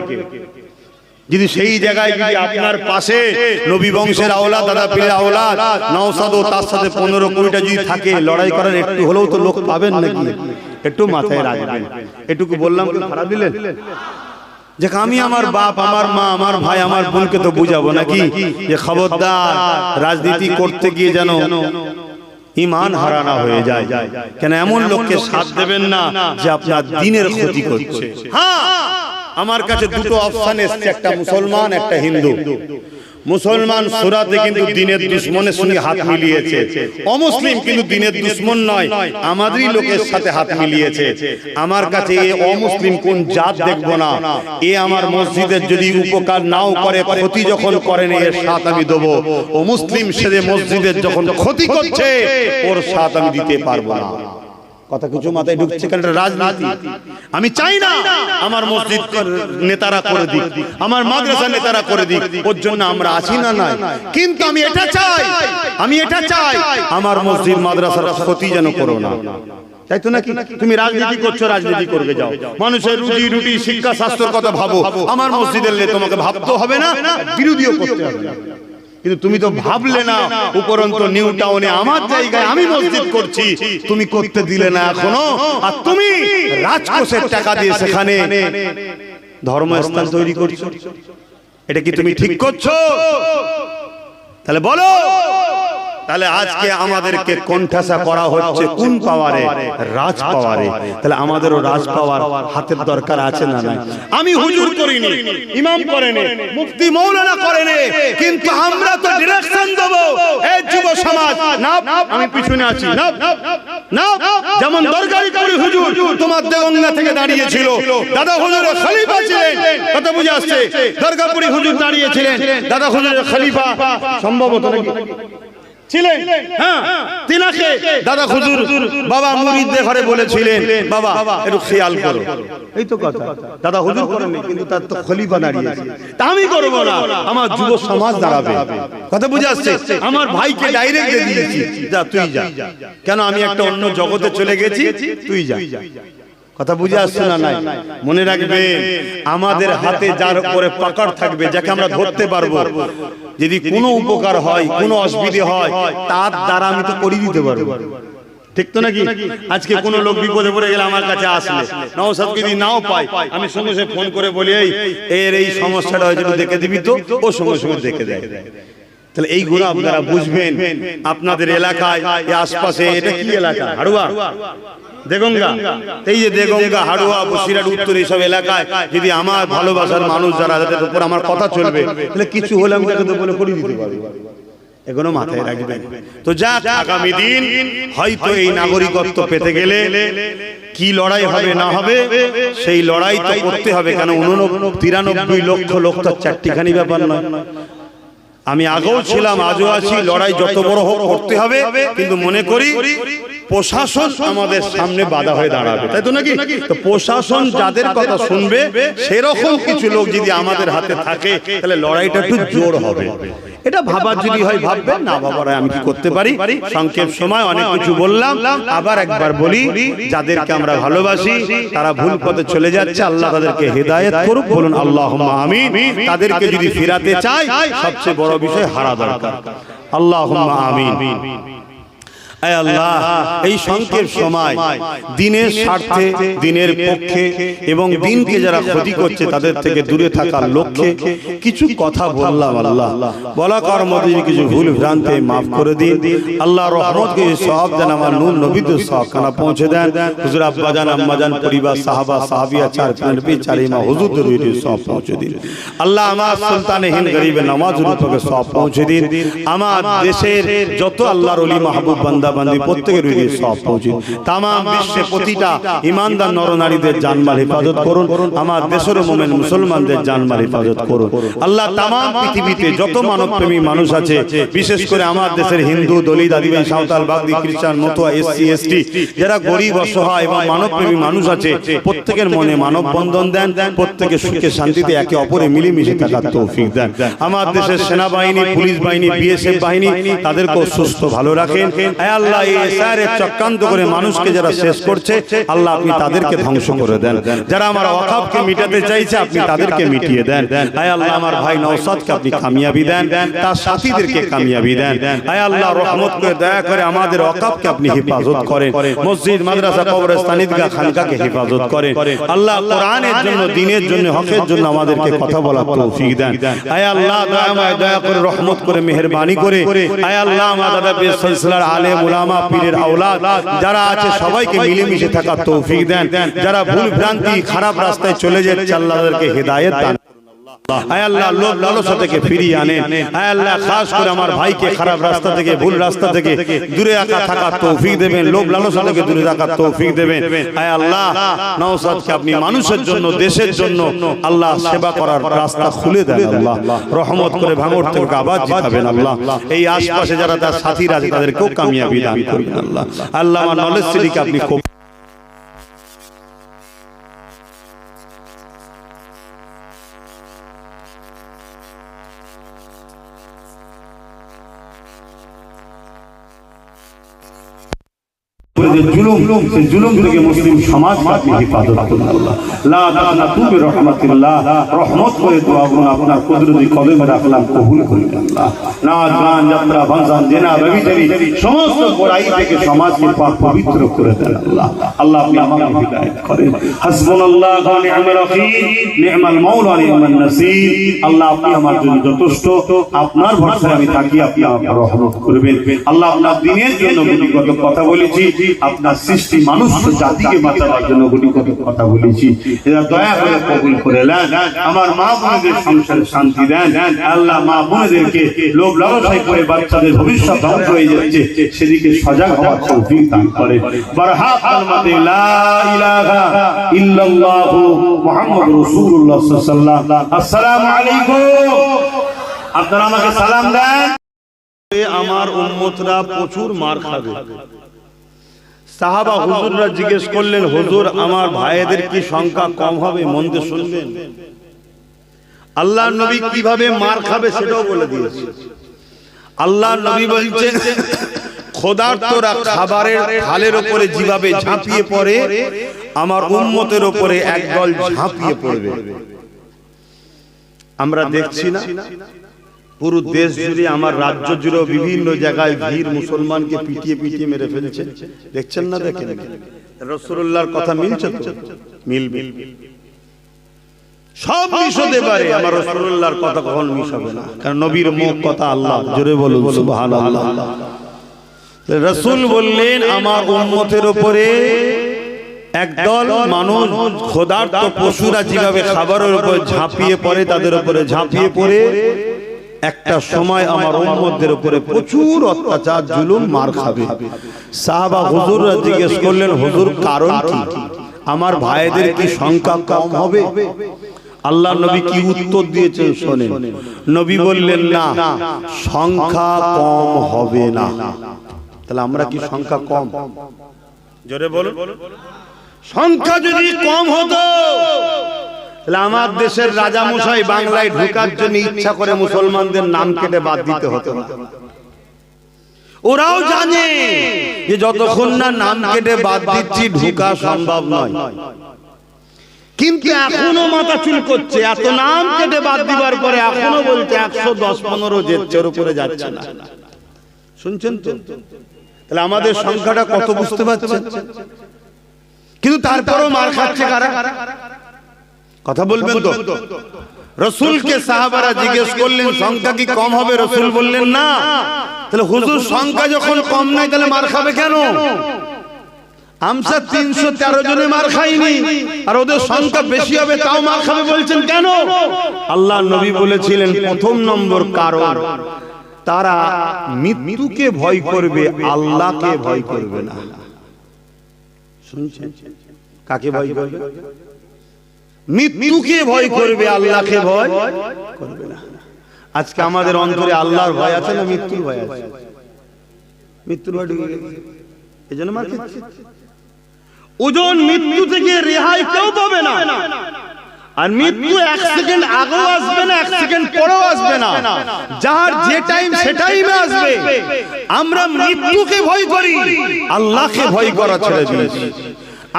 A: যদি সেই জায়গায় যদি আপনার পাশে নবী বংশের আওলাদ, দাদা পীরের আওলাদ, নওশাদ ও তার সাথে 15-20টা যদি থাকে, লড়াই করার একটু হলেও তো লোক পাবেন নাকি? একটু মাথায় রাখবেন। এটুকু বললাম, কি খারাপ দিলেন? যে আমি আমার বাপ, আমার মা, আমার ভাই, আমার বোনকে তো বুঝাবো নাকি যে খবরদার রাজনীতি করতে গিয়ে যেন ঈমান হারানা হয়ে যায়। কেন এমন লোককে সাথ দেবেন না যে আপনার দ্বীনের ক্ষতি করছে। হ্যাঁ, আমার কাছে দুটো অপশন এসেছে, একটা মুসলমান, একটা হিন্দু। মুসলমান সূরাতে কিন্তু দ্বীনের দুশমনের সঙ্গে হাত মিলিয়েছে, অমুসলিম কিন্তু দ্বীনের দুশমন নয়, আমাদেরই লোকের সাথে হাত মিলিয়েছে। আমার কাছে এই অমুসলিম কোন জাত দেখবো না, এ আমার মসজিদের যদি উপকার নাও করে, ক্ষতি যখন করেন, এর সাথ আমি দেবো। ও মুসলিম সেজে মসজিদের যখন ক্ষতি করছে, ওর সাথ আমি দিতে পারবো না। কথা কিছু মাথায় ঢুকছে? কারণ রাজনীতি আমি চাই না আমার মসজিদ নেতারা করে দিক, আমার মাদ্রাসা নেতারা করে দিক, ওর জন্য আমরা আছি না নাই। কিন্তু আমি এটা চাই আমার মসজিদ মাদ্রাসার ক্ষতি যেন করো না। তাই তো নাকি? তুমি রাজনীতি করছো, রাজনীতি করবে যাও, মানুষের রুজি রুটি শিক্ষা স্বাস্থ্যের কথা ভাবো। আমার মসজিদের তোমাকে ভাবতে হবে না, বিরোধীও করতে হবে না। কিন্তু তুমি তো ভাবলে না, উপরন্ত নিউ টাউনে আমার জায়গায় আমি মসজিদ করছি, তুমি করতে দিলে না এখনো। আর তুমি রাজকোষের টাকা দিয়ে সেখানে ধর্মস্থান তৈরি করছো, এটা কি তুমি ঠিক করছো? তাহলে বলো, তাহলে আজকে আমাদেরকে কোণঠাসা করা হচ্ছে কোন পাওয়ারে? রাজ পাওয়ারে। তাহলে আমাদেরও রাজ পাওয়ার হাতের দরকার আছে না নাই? আমি হুজুর করিনি, ইমাম করেনি, মুফতি মৌলানা করেনি, কিন্তু আমরা তো ডিরেকশন দেব। এই যুব সমাজ, না আমি পিছনে আছি, না না, যেমন দরগারি করি হুজুর তোমার দেওয়াঙ্গা থেকে দাঁড়িয়েছিল, দাদা হুজুরের খলিফা ছিলেন, কথা বুঝে আসছে? দরগাপুরি হুজুর দাঁড়িয়েছিলেন, দাদা হুজুরের খলিফা সম্ভবত নাকি ছিলেন? হ্যাঁ, তিনাকে দাদা হুজুর বাবা মুরিদদের ঘরে বলেছিলেন, বাবা একটু খেয়াল করো। এই তো কথা, দাদা হুজুর করেননি, কিন্তু তার তো খলিফা দাঁড়িয়েছে। তা আমি করবো না, আমার যুব সমাজ দাঁড়াবে। কথা বুঝে আসছে? আমার ভাইকে ডাইরেক্ট দিয়ে দিয়েছি, যা তুই যা। কেন? আমি একটা অন্য জগতে চলে গেছি, তুই যা। কথা বুঝে আসছে না নাই? মনে রাখবে, আমাদের হাতে যার উপরে পাকড় থাকবে, যাকে আমরা ধরতে পারবো, যদি কোনো উপকার হয়, কোনো অসুবিধে হয়, তার দ্বারা আমি তো করে দিতে পারবো। ঠিক তো নাকি? আজকে কোনো লোক বিপদে পড়ে গেলে আমার কাছে আসলে, নওশাদ যদি নাও পাই, আমি সঙ্গে সঙ্গে ফোন করে বলি, এই সমস্যাটা হয়েছে, দেখে দিবি তো? ও সঙ্গে সঙ্গে দেখে দেয়। তাহলে এইগুলো আপনারা বুঝবেন। আপনাদের এলাকায়, আশপাশে, এটা কি এলাকা? হাড়ুয়া, দেগঙ্গা, এই যে দেগঙ্গা, হাড়ুয়া, বসিরহাট, উত্তর, এইসব এলাকায় যদি আমার ভালোবাসার মানুষ যারা, যাদের উপর আমার কথা চলবে, তাহলে কিছু হলে আমি তাকে তো বলে করে দিতে পারবো। এগুলো মাথায় রাখবেন। তো যাক, আগামী দিন হয়তো এই নাগরিকত্ব পেতে গেলে কি লড়াই হবে না হবে, সেই লড়াই তো করতে হবে। কেন 93 লক্ষ লোক তো চারটিখানি ব্যাপার নয়। আমি আগেও ছিলাম, আজও আছি, লড়াই যত বড় হোক করতে হবে। কিন্তু মনে করি প্রশাসন আমাদের সামনে বাধা হয়ে দাঁড়াবে, তাই তো নাকি? তো প্রশাসন যাদের কথা শুনবে, সেরকম কিছু লোক যদি আমাদের হাতে থাকে, তাহলে লড়াইটা একটু জোর হবে। এটা ভাবার যদি হয় ভাববেন, না ভাবার আমি কি করতে পারি? সংক্ষেপ সময় অনেক কিছু বললাম, আবার একবার বলি, যাদেরকে আমরা ভালোবাসি তারা ভুল পথে চলে যাচ্ছে, আল্লাহ তাদেরকে হেদায়েত করুক, বলুন আল্লাহুম্মা আমিন। তাদেরকে যদি ফিরাতে চাই, সবচেয়ে বড় বিষয় হারা দরকার। আল্লাহুম্মা আমিন। আয় আল্লাহ, এই সংক্ষেপ সময় দিনের স্বার্থে, দিনের পক্ষে এবং দিনকে যারা ক্ষতি করছে তাদের থেকে দূরে থাকার লক্ষ্যে কিছু কথা বললাম। আল্লাহ, বলা করার মধ্যে কিছু ভুল ভ্রান্তি মাফ করে দিন। আল্লাহ রহমতকে সওয়াব দেন, আমার নূর নবীদের সওয়াবখানা পৌঁছে দেন। হুজুর আব্বাজান, আম্মাজান, পরিবার, সাহাবা, সাহাবিয়া, চার নবী, চার ইমাম হুজুরদের সওয়াব পৌঁছে দিন। আল্লাহ, আমার সুলতানে হিন্দ গরিবের নামাজের উপরে সওয়াব পৌঁছে দিন। আমার দেশের যত আল্লাহর ওলি মাহবুব বান্দা বান্দা-বান্দি প্রত্যেকের হৃদয়ে সওয়াব পৌঁছে। তাম বিশ্বে প্রতিটা ঈমানদার নরনারীদের জানমাল হেফাজত করুন। আমার দেশের মুমিন মুসলমানদের জানমাল হেফাজত করুন। আল্লাহ তাম পৃথিবীতে যত মানবপ্রেমী মানুষ আছে, বিশেষ করে আমার দেশের হিন্দু, দলিত, আদিবাসী, সাঁওতাল, বাগদি, খ্রিস্টান, মতুয়া, এসসি, এসটি, যারা গরিব, অসহায় এবং মানবপ্রেমী মানুষ আছে, প্রত্যেকের মনে মানব বন্ধন দেন, প্রত্যেকে সুখে শান্তিতে একে অপরে মিলেমিশে থাকার তৌফিক দেন। আমার দেশের সেনাবাহিনী, পুলিশ বাহিনী, বিএসএফ বাহিনী, তাদেরকে সুস্থ ভালো রাখেন। হে আল্লাহ, এই এসআইআর চক্রান্ত করে মানুষকে যারা শেষ করছে, আল্লাহ আপনি তাদেরকে ধ্বংস করে দেন। যারা আমার ওয়াকফকে মিটাতে চাইছে, আপনি তাদেরকে মিটিয়ে দেন। হে আল্লাহ, আমার ভাই নওশাদকে আপনি কামিয়াবি দেন, তার সাথীদেরকে কামিয়াবি দেন। হে আল্লাহ, রহমত করে দয়া করে আমাদের ওয়াকফকে আপনি হেফাজত করেন। মসজিদ, মাদ্রাসা, কবরস্থান, ঈদগাহ, খানকাকে হেফাজত করেন। আল্লাহ, কোরআনের জন্য, দ্বীনের জন্য, হকের জন্য আমাদেরকে কথা বলার তৌফিক দেন। হে আল্লাহ, দয়াময় দয়া করে, রহমত করে, মেহেরবানি করে, হে আল্লাহ, আমাদের বেশ সিলসিলার আলেম উলামা, পীরের আওলাদ যারা আছে সবাইকে মিলেমিশে থাকার তৌফিক দেন। যারা ভুল ভ্রান্তি, খারাপ রাস্তায় চলে যাচ্ছে, আল্লাহ তাদেরকে হেদায়েত দান। আয় আল্লাহ, লোভ লালসা থেকে ফিরিয়ে আনেন। আয় আল্লাহ, খাস করে আমার ভাইকে খারাপ রাস্তা থেকে, ভুল রাস্তা থেকে দূরে থাকার তৌফিক দেবেন, লোভ লালসা থেকে দূরে থাকার তৌফিক দেবেন। আয় আল্লাহ, নওশাদকে আপনি মানুষের জন্য, দেশের জন্য আল্লাহ সেবা করার রাস্তা খুলে দেন। আল্লাহ, রহমত করে ভাঙড় থেকে আবার জিতাবেন। আল্লাহ, এই আশপাশে যারা তার সাথীরা আছে তাদেরকেও কামিয়াবি দান করবেন। আল্লাহ, আল্লাহ, আমার নলেজ সিটিকে আপনি जुलूम থেকে মুসলিম সমাজকে আপনি হেফাজত করুন। আল্লাহ, লা তাকনাতু বিরহমাতিল্লাহ, রহমত করে দোয়াগুলো আপনার কুদরতি কদমে রাখলাম, কবুল করুন। আল্লাহ, নাচ গান, যাত্রা, ভাষণ, জেনা, ব্যভিচারী সমস্ত বুরাই থেকে সমাজকে পাক পবিত্র করে দেন। আল্লাহ, আল্লাহ আপনি আমাকে হিদায়াত করেন। হাসবুনাল্লাহু ওয়া নি'মাল ওয়াকিল, নি'মাল মাওলা ওয়া নি'মান নাসীর। আল্লাহ, আপনি আমার জন্য যথেষ্ট, আপনার ভরসায় আমি থাকি, আপনি আমাকে রহমত করবেন। আল্লাহ, আপনার দ্বীনের জন্য গুটিগত কথা বলেছি, আপনার সৃষ্টি মানুষ জাতিকে বাঁচানোর জন্য গুটিগত কথা বলেছি, এরা দয়া করে কবুল করে নেন। আমার মা বোনদের সংসারে শান্তি দেন। আল্লাহ, মা বোনদেরকে লোভ লালসায় করে বাচ্চাদের ভবিষ্যৎ ধ্বংস হয়ে যাচ্ছে, সেদিকে সজাগ হওয়ার তৌফিক দান করে। বারহাত কালমাতে লা ইলাহা ইল্লাল্লাহু মুহাম্মাদুর রাসূলুল্লাহ সাল্লাল্লাহু আলাইহি ওয়াসাল্লাম। আসসালামু আলাইকুম। আপনারা আমাকে সালাম দেন। আমার উম্মতরা প্রচুর মার খাবে। সাহাবা হুজুররা জিজ্ঞেস করলেন, হুজুর আমার ভাইদের কি সংখ্যা কম হবে? মন দিয়ে শুনবেন। আল্লাহর নবী কিভাবে মার খাবে সেটাও বলে দিয়েছে। আল্লাহর নবী বলছেন, ক্ষুধার্তরা খাবারের থালের উপরে যেভাবে ঝাঁপিয়ে পড়ে, আমার উম্মতের উপরে একদল ঝাঁপিয়ে পড়বে। আমরা দেখছি না, পুরো দেশ জুড়ে, আমার রাজ্য জুড়ে বিভিন্ন জায়গায় ভিড় মুসলমানকে পিটিয়ে পিটিয়ে মেরে ফেলছে। দেখছেন না? দেখেন, রাসূলুল্লাহর কথা মিলছে তো? মিলবে। সব মিশ হতে পারে, আমার রাসূলুল্লাহর কথা কখনো মিশ হবে না, কারণ নবীর মুখ কথা আল্লাহ। জোরে বলুন সুবহানাল্লাহ। রাসূল বললেন, আমার উম্মতের উপরে একদল মানুষ, ক্ষুধার্ত পশুরা যেভাবে খাবারের উপর ঝাঁপিয়ে পড়ে, তাদের উপরে ঝাঁপিয়ে পড়ে একটা সময় আমার উম্মতদের উপরে প্রচুর অত্যাচার, জুলুম, মার খাবে। সাহাবা হুজুররা জিজ্ঞেস করলেন, হুজুর কারণ কি? আমার ভাইদের কি সংখ্যা কম হবে? আল্লাহ নবী কি উত্তর দিয়েছেন শোনেন। নবী বললেন, না, সংখ্যা কম হবে না। তাহলে আমরা কি সংখ্যা কম? জোরে বলুন। সংখ্যা যদি কম হতো, তাহলে আমার দেশের রাজা মশাই বাংলায় ঢোকার জন্য ইচ্ছা করে মুসলমানদের নাম কেটে বাদ দিতে হতো। ওরাও জানে যে যতক্ষণ না নাম কেটে বাদ দিচ্ছি ঢোকা সম্ভব নয়, কিন্তু এখনো মাথা চুল করছে। এত নাম কেটে বাদ দিবার পরে এখনো বলছে 110-15 জেচ্ছের উপরে যাচ্ছে না। শুনছেন তো? তাহলে আমাদের সংখ্যাটা কত বুঝতে পারছেন? কিন্তু তারপরও মার খাচ্ছে কারা? কথা বলবেন তো? রাসূলকে সাহাবারা জিজ্ঞেস করলেন, সংখ্যা কি কম হবে? রাসূল বললেন, না। তাহলে হুজুর সংখ্যা যখন কম নাই, তাহলে মার খাবে কেন? আমরা 313 জনে মার খাইনি, আর ওদের সংখ্যা বেশি হবে তাও মার খাবে বলছেন কেন? আল্লাহ নবী বলেছিলেন, প্রথম নম্বর কারণ, তারা মৃত্যুকে ভয় করবে, আল্লাহকে ভয় করবে না। শুনছেন? কাকে ভয় করবে? মৃত্যুকে ভয় করবে, আল্লাহকে ভয় করবে না। আজকে আমাদের অন্তরে আল্লাহর ভয় আছে না মৃত্যুর ভয় আছে? মৃত্যুর ভয় ঢুকে গেছে, এই জন্য মার খেচ্ছে। ওজন মৃত্যু থেকে রেহাই কেউ পাবে না। আর মৃত্যু এক সেকেন্ড আগেও আসবে না, এক সেকেন্ড পরেও আসবে না। যার যে টাইম সে টাইমে আসবে। আমরা মৃত্যুকে ভয় করি, আল্লাহকে ভয় করা ছেড়ে দিয়েছি।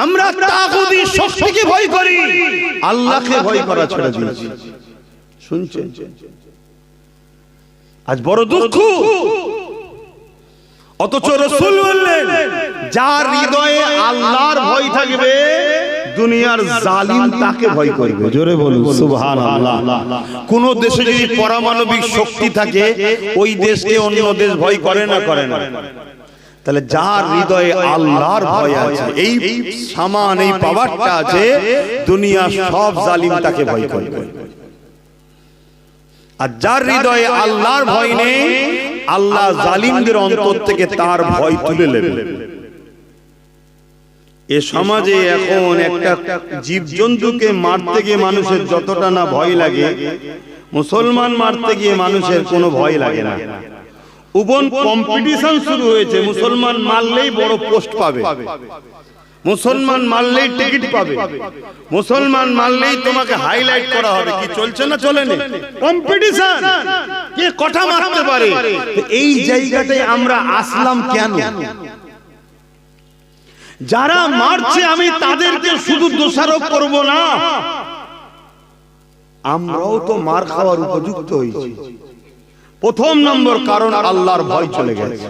A: আমরা তাগুতি শক্তিকে ভয় করি, আল্লাহকে ভয় করা ছেড়ে দিয়েছি। শুনছেন? আজ বড় দুঃখ। অথচ রাসূল বললেন, যার হৃদয়ে আল্লাহর ভয় থাকবে, দুনিয়ার জালিম তাকে ভয় করবে। জোরে বলুন সুবহানাল্লাহ। কোন দেশে যদি পারমাণবিক শক্তি থাকে, ওই দেশকে অন্য দেশ ভয় করে না, করে না? তাহলে যার হৃদয়ে আল্লাহর ভয় আছে, এই সামান, এই পাওয়ারটা আছে, দুনিয়ার সব জালিম তাকে ভয় করবে। আর যার হৃদয়ে আল্লাহর ভয় নেই, আল্লাহ জালিমদের অন্তর থেকে তার ভয় তুলে নেবে। এ সমাজে এখন একটা জীবজন্তুকে মারতে গিয়ে মানুষের যতটা না ভয় লাগে, মুসলমান মারতে গিয়ে মানুষের কোনো ভয় লাগে না। ওপেন কম্পিটিশন শুরু হয়েছে, মুসলমান মারলেই বড় পোস্ট পাবে, মুসলমান মারলেই টিকিট পাবে, মুসলমান মারলেই তোমাকে হাইলাইট করা হবে। কি চলছে না চলে না? কম্পিটিশন, কে কটা মারতে পারে। এই জায়গাটায় আমরা আসলাম কেন? যারা মারছে আমি তাদেরকে শুধু দোষারোপ করব না, আমরাও তো মার খাওয়ার উপযুক্ত হয়েছি। প্রথম নম্বর কারণ আল্লাহর ভয় চলে গেছে।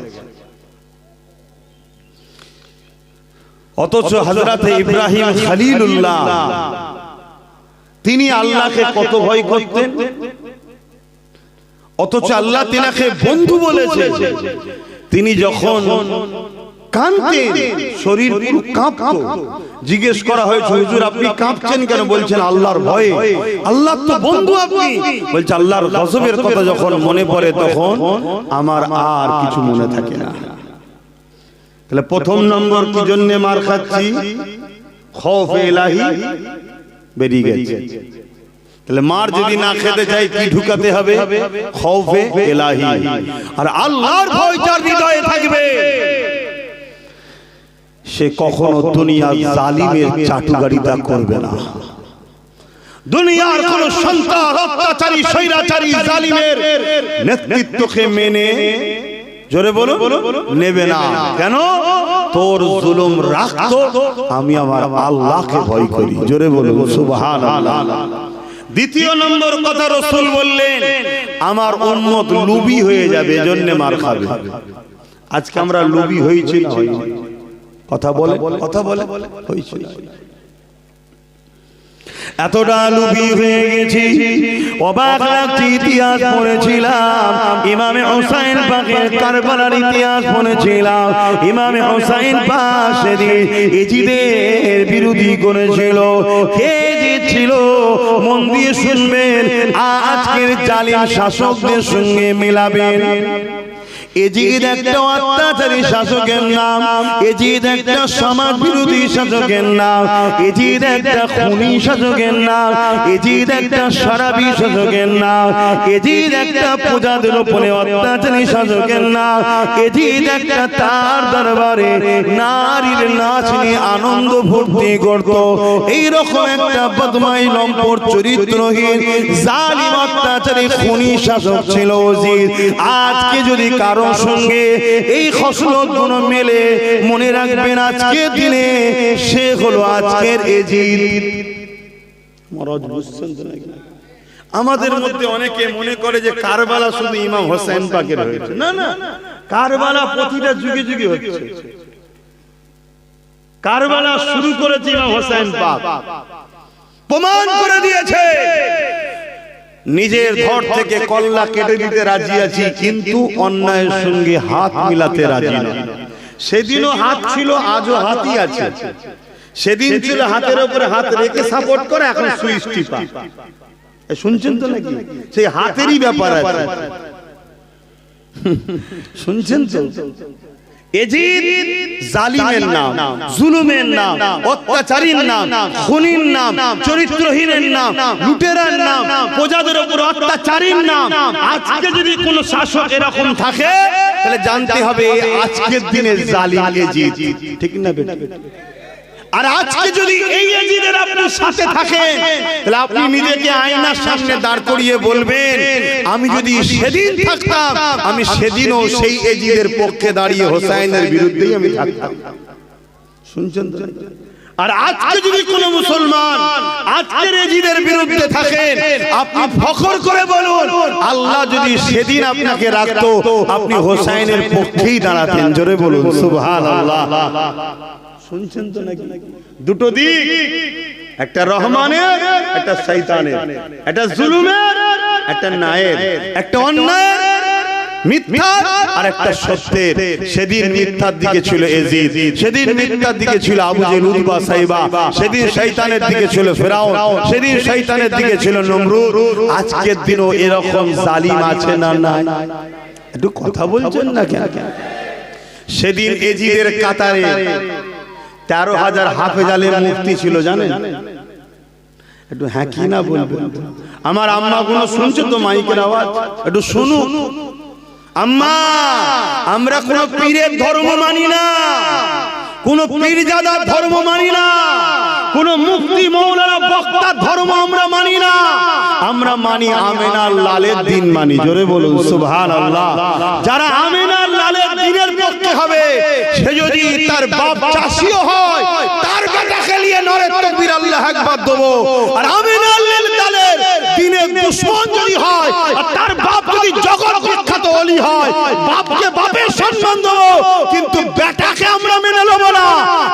A: অথচ হযরতে ইব্রাহিম খলিলুল্লাহ, তিনি আল্লাহকে কত ভয় করতেন, অথচ আল্লাহ তিনাকে বন্ধু বলেছে। তিনি যখন কাঁদতেন, শরীর পুরো কাঁপতো। জিজ্ঞেস করা হয়েছে, হুজুর আপনি কাঁপছেন কেন? বলছেন আল্লাহর ভয়ে। আল্লাহ তো বন্ধু আপনি। বলছে আল্লাহর গজবের কথা যখন মনে পড়ে, তখন আমার আর কিছু মনে থাকে না। তাহলে প্রথম নম্বর কি জন্য মার খাচ্ছি? খৌফ ইলাহি বেরিয়ে গেছে। তাহলে মার যদি না খেতে চাই, কি ঢুকাতে হবে? খৌফে ইলাহি। আর আল্লাহর ভয় যার হৃদয়ে থাকবে, সে কখনো দুনিয়ার জালিমের চাটুকারিতা করবে না। দুনিয়ার কোন সন্তান অত্যাচারী, স্বৈরাচারী, জালিমের নেতৃত্বকে মেনে, জোরে বলো, নেবে না। কেন? তোর জুলুম রাখতো, আমি আমার আল্লাহকে ভয় করি। জোরে বলো সুবহানাল্লাহ। দ্বিতীয় নম্বর কথা রাসূল বললেন, আমার উম্মত লোভী হয়ে যাবে, এজন্য মার খাবে। আজকে আমরা লোভী হয়েছি না? কথা বলে, কথা বলে হয়েছে। এতটা লোভী হয়ে গেছি, অবাক লাগছে। ইতিহাস পড়েছিলাম, ইমামে হুসাইন পাকের কারবালার ইতিহাস পড়েছিলাম। ইমামে হুসাইন পাক সেদিন ইজিদের বিরোধী করেছিল। কে জিতছিল? মন দিয়ে শুনবেন, আজকের জালিম শাসকদের সঙ্গে মিলাবেন। এজিদ একটা অত্যাচারী শাসকের নাম, এজিদ একটা সমাজ বিরোধী শাসকের নাম, এজিদ একটা খুনি শাসকের নাম, এজিদ একটা শরাবী শাসকের নাম, এজিদ একটা প্রজাদের উপরে অত্যাচারী শাসকের নাম, এজিদ একটা তার দরবারে নারীর নাচ নিয়ে আনন্দ ফুর্তি করত। এইরকম একটা বদমাই, লম্পট, চরিত্রহীন, জালিম, অত্যাচারী, খুনি শাসক ছিল এজিদ। আজকে যদি কারো সঙ্গে এই খসলত গুলো মেলে, মনে রাখবেন আজকের দিনে সে হলো আজকের এজিদ। আমাদের মধ্যে অনেকে মনে করে যে কারবালা শুধু ইমাম হোসেন পাকের হয়েছে। না না, কারবালা প্রতিটা যুগে যুগে হচ্ছে। কারবালা শুরু করেছে ইমাম হোসেন পাক, প্রমাণ করে দিয়েছে। নিজের ধর থেকে কল্লা কেটে দিতে রাজি আছি, কিন্তু অন্যায়ের সঙ্গে হাত মিলাতে রাজি না। সেদিনও হাত ছিল, আজও হাতই আছে। সেদিন ছিল হাতের উপরে হাত রেখে সাপোর্ট করে, এখন সুইচ টিপা। শুনছেন তো নাকি? সেই হাতেরই ব্যাপার আছে। শুনছেন তো? এজিদ জালিমের নাম, জুলুমের নাম, অত্যাচারীর নাম, খুনির নাম, চরিত্রহীনের নাম, লুটেরার নাম, প্রজাদের উপর অত্যাচারীর নাম। আজকে যদি কোন শাসক এরকম থাকে তাহলে জানতে হবে আজকের দিনে জালিম এজিদ, ঠিক না বেটা? আর আজকে যদি এই এজিদের আপনি সাথে থাকেন তাহলে আপনি নিজেকে আয়নার সামনে দাঁড় করিয়ে বলবেন, আমি যদি সেদিন থাকতাম আমি সেদিনও সেই এজিদের পক্ষে দাঁড়িয়ে হোসাইনের বিরুদ্ধেই আমি থাকতাম। শুনছেন তো? আর আজকে যদি কোন মুসলমান আজকের এজিদের বিরুদ্ধে থাকেন, আপনি ফখর করে বলুন, আল্লাহ যদি সেদিন আপনাকে রাখতো আপনি হোসাইনের পক্ষেই দাঁড়াতেন। জোরে বলুন সুবহানাল্লাহ। শুনছেন তো নাকি? দুটো দিক, একটা রহমানের, একটা শয়তানের, একটা জুলুমের, একটা ন্যায়ের, একটা অন্যায়ের, মিথ্যার আর একটা সত্যের। সেদিন মিথ্যার দিকে ছিল এজিদ, সেদিন মিথ্যার দিকে ছিল আবু জেহেল, উতবা, সাইবা, সেদিন শয়তানের দিকে ছিল ফিরাউন, সেদিন শয়তানের দিকে ছিল নমরুদ। আজকের দিনও এরকম জালিম আছে না নাই? একটু কথা বলছেন না কেন? সেদিন এজিদের কাতারে 13,000 হাফেজ আলেম মুফতি ছিল, জানেন? একটু হ্যাঁ কি না বলবেন? আমার আম্মা গুলো শুনছে তো মাইকের আওয়াজ? একটু শুনুন। আম্মা, আমরা কোন পীরের ধর্ম মানি না, কোন পীরজাদার ধর্ম মানি না, কোন মুফতি মৌলানা বক্তার ধর্ম আমরা মানি না। আমরা মানি আমিনার লালের দিন মানি। জোরে বলুন সুবহানাল্লাহ। যারা আমিনার লালের দিনের পক্ষে হবে, সে যদি তার বাপ চাষিও হয়, তার বেটাকে নিয়ে নারে তাকবীর আল্লাহু আকবার দেব। আর আমিনার লালের দিনের দুশমন যদি হয়, আর তার বাপ যদি জগৎ বিখ্যাত ওলি হয়, বাপকে বাপের সম্মান দেব, কিন্তু বেটাকে আমরা মেনে নেব না।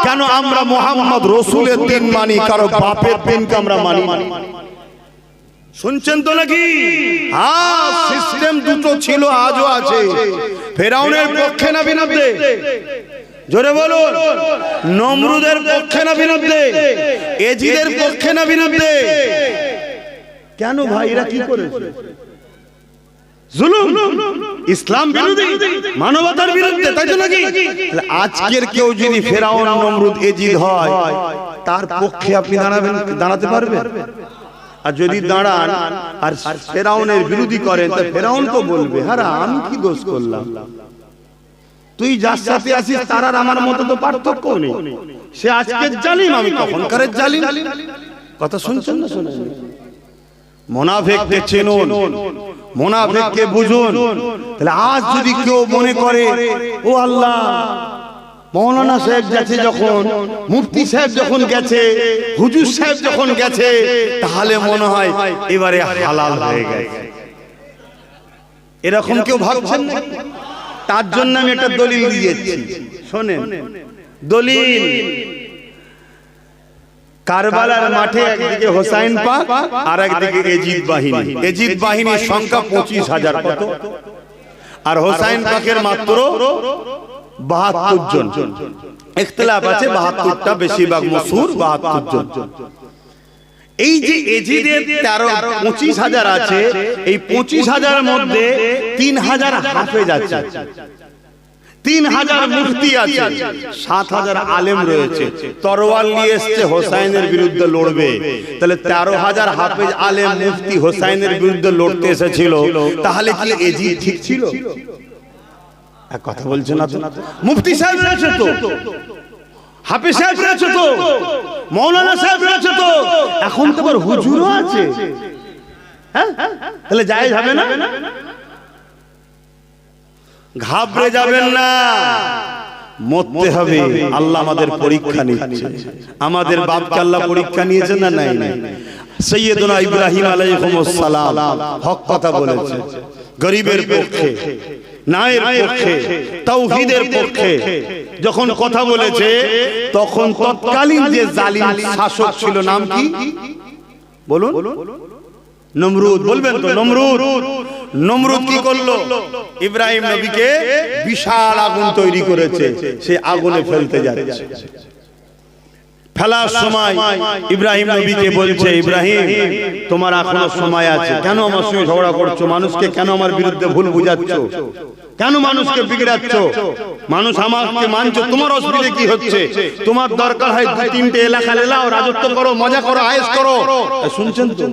A: কেন? আমরা মুহাম্মদ রাসূলের দিন মানি, কারো বাপের দিনকে আমরা মানি না। শুনছেন তো নাকি? হ্যাঁ, সিস্টেম দুটো ছিল, আজও আছে। ফেরাউনের পক্ষে না বিরুদ্ধে? জোরে বলুন। নমরুদের পক্ষে না বিরুদ্ধে? এজিদের পক্ষে না বিরুদ্ধে? কেন ভাই, এরা কি করেছে? জুলুম, ইসলাম বিরোধী, মানবতার বিরুদ্ধে, তাই তো নাকি? আজকের কেউ যদি ফেরাউন, নমরুদ, এজিদ হয়, তার পক্ষে আপনি দাঁড়াতে পারবেন? আর যদি দাঁড়ান আর ফেরাউনের বিরোধী করেন, তা ফেরাউন তো বলবে, হ্যাঁ আমি কি দোষ করলাম? তুই যার সাথে আছিস তার আর আমার মতো তো পার্থক্য নেই। সে আজকের জালিম, আমি তখনকারের জালিম। কথা শুনছেন না? শোনেন। মুনাফিককে চিনুন, মুনাফিককে বুঝুন। তাহলে আজ যদি কেউ মনে করে, ও আল্লাহ, মৌলানা সাহেব গেছে যখন, মুফতি সাহেব যখন গেছে, হুজুর সাহেব যখন গেছে, তাহলে মনে হয় এবারে হালাল হয়ে গেছে, এরকম কেউ ভাবছেন না? তার জন্য আমি একটা দলিল দিয়েছি, শোনেন। দলিল: কারবালার মাঠে একদিকে হোসাইন পাক আর একদিকে এজিদ বাহিনী। এজিদ বাহিনীর সংখ্যা 25,000। কত? আর হোসাইন পাকের মাত্র 72 জন। ইখতিলাফ আছে, 72টা, বেশিরভাগ মশহুর 72 জন। এই যে এজিদের 25,000 আছে, এই 25,000 এর মধ্যে 3,000 হাফেজ আছে, 3,000 মুফতি আছে, 7,000 আলেম রয়েছে। তরোয়াল নিয়ে এসছে হোসাইনের বিরুদ্ধে লড়বে। তাহলে 13,000 হাফেজ আলেম মুফতি হোসাইনের বিরুদ্ধে লড়তে এসেছিল, তাহলে কি এজিদ ঠিক ছিল? এক কথা বলছে না তো? মুফতি সাহেব রয়েছে তো, হাফেজ সাহেব রয়েছে তো, মৌলানা সাহেব রয়েছে তো, এখন তো আবার হুজুরও আছে। হ্যাঁ, তাহলে জায়েজ হবে না? ঘাবড়ে যাবেন না, মরতে হবে। আল্লাহ আমাদের পরীক্ষা নিচ্ছে। আমাদের বাপকে আল্লাহ পরীক্ষা নিয়েছে না? নাই। সৈয়দনা ইব্রাহিম আলাইহিস সালাম হক কথা বলেছে, গরিবের পক্ষে, ন্যায়ের পক্ষে, তাওহীদের পক্ষে যখন কথা বলেছে, তখন তৎকালীন যে জালিম শাসক ছিল, নাম কি বলুন? নমরুদ। বলবেন তো? নমরুদ। নমরুদ কি করলো? ইব্রাহিম নবীকে বিশাল আগুন তৈরি করেছে, সে আগুনে ফেলতে যাচ্ছে। ফেলার সময় ইব্রাহিম নবীকে বলছে, ইব্রাহিম তোমার এখনো সময় আছে, কেন আমার সঙ্গে ঝগড়া করছো? মানুষকে কেন আমার বিরুদ্ধে ভুল বুঝাচ্ছ? কেন মানুষকে বিগড়াচ্ছ? মানুষ আমাকে মানছো, তোমার অসুবিধা কি হচ্ছে? তোমার দরকার হয় 2-3টে এলাকা লেলাও, রাজত্ব করো, মজা করো, আয়েশ করো। শুনছেন তো,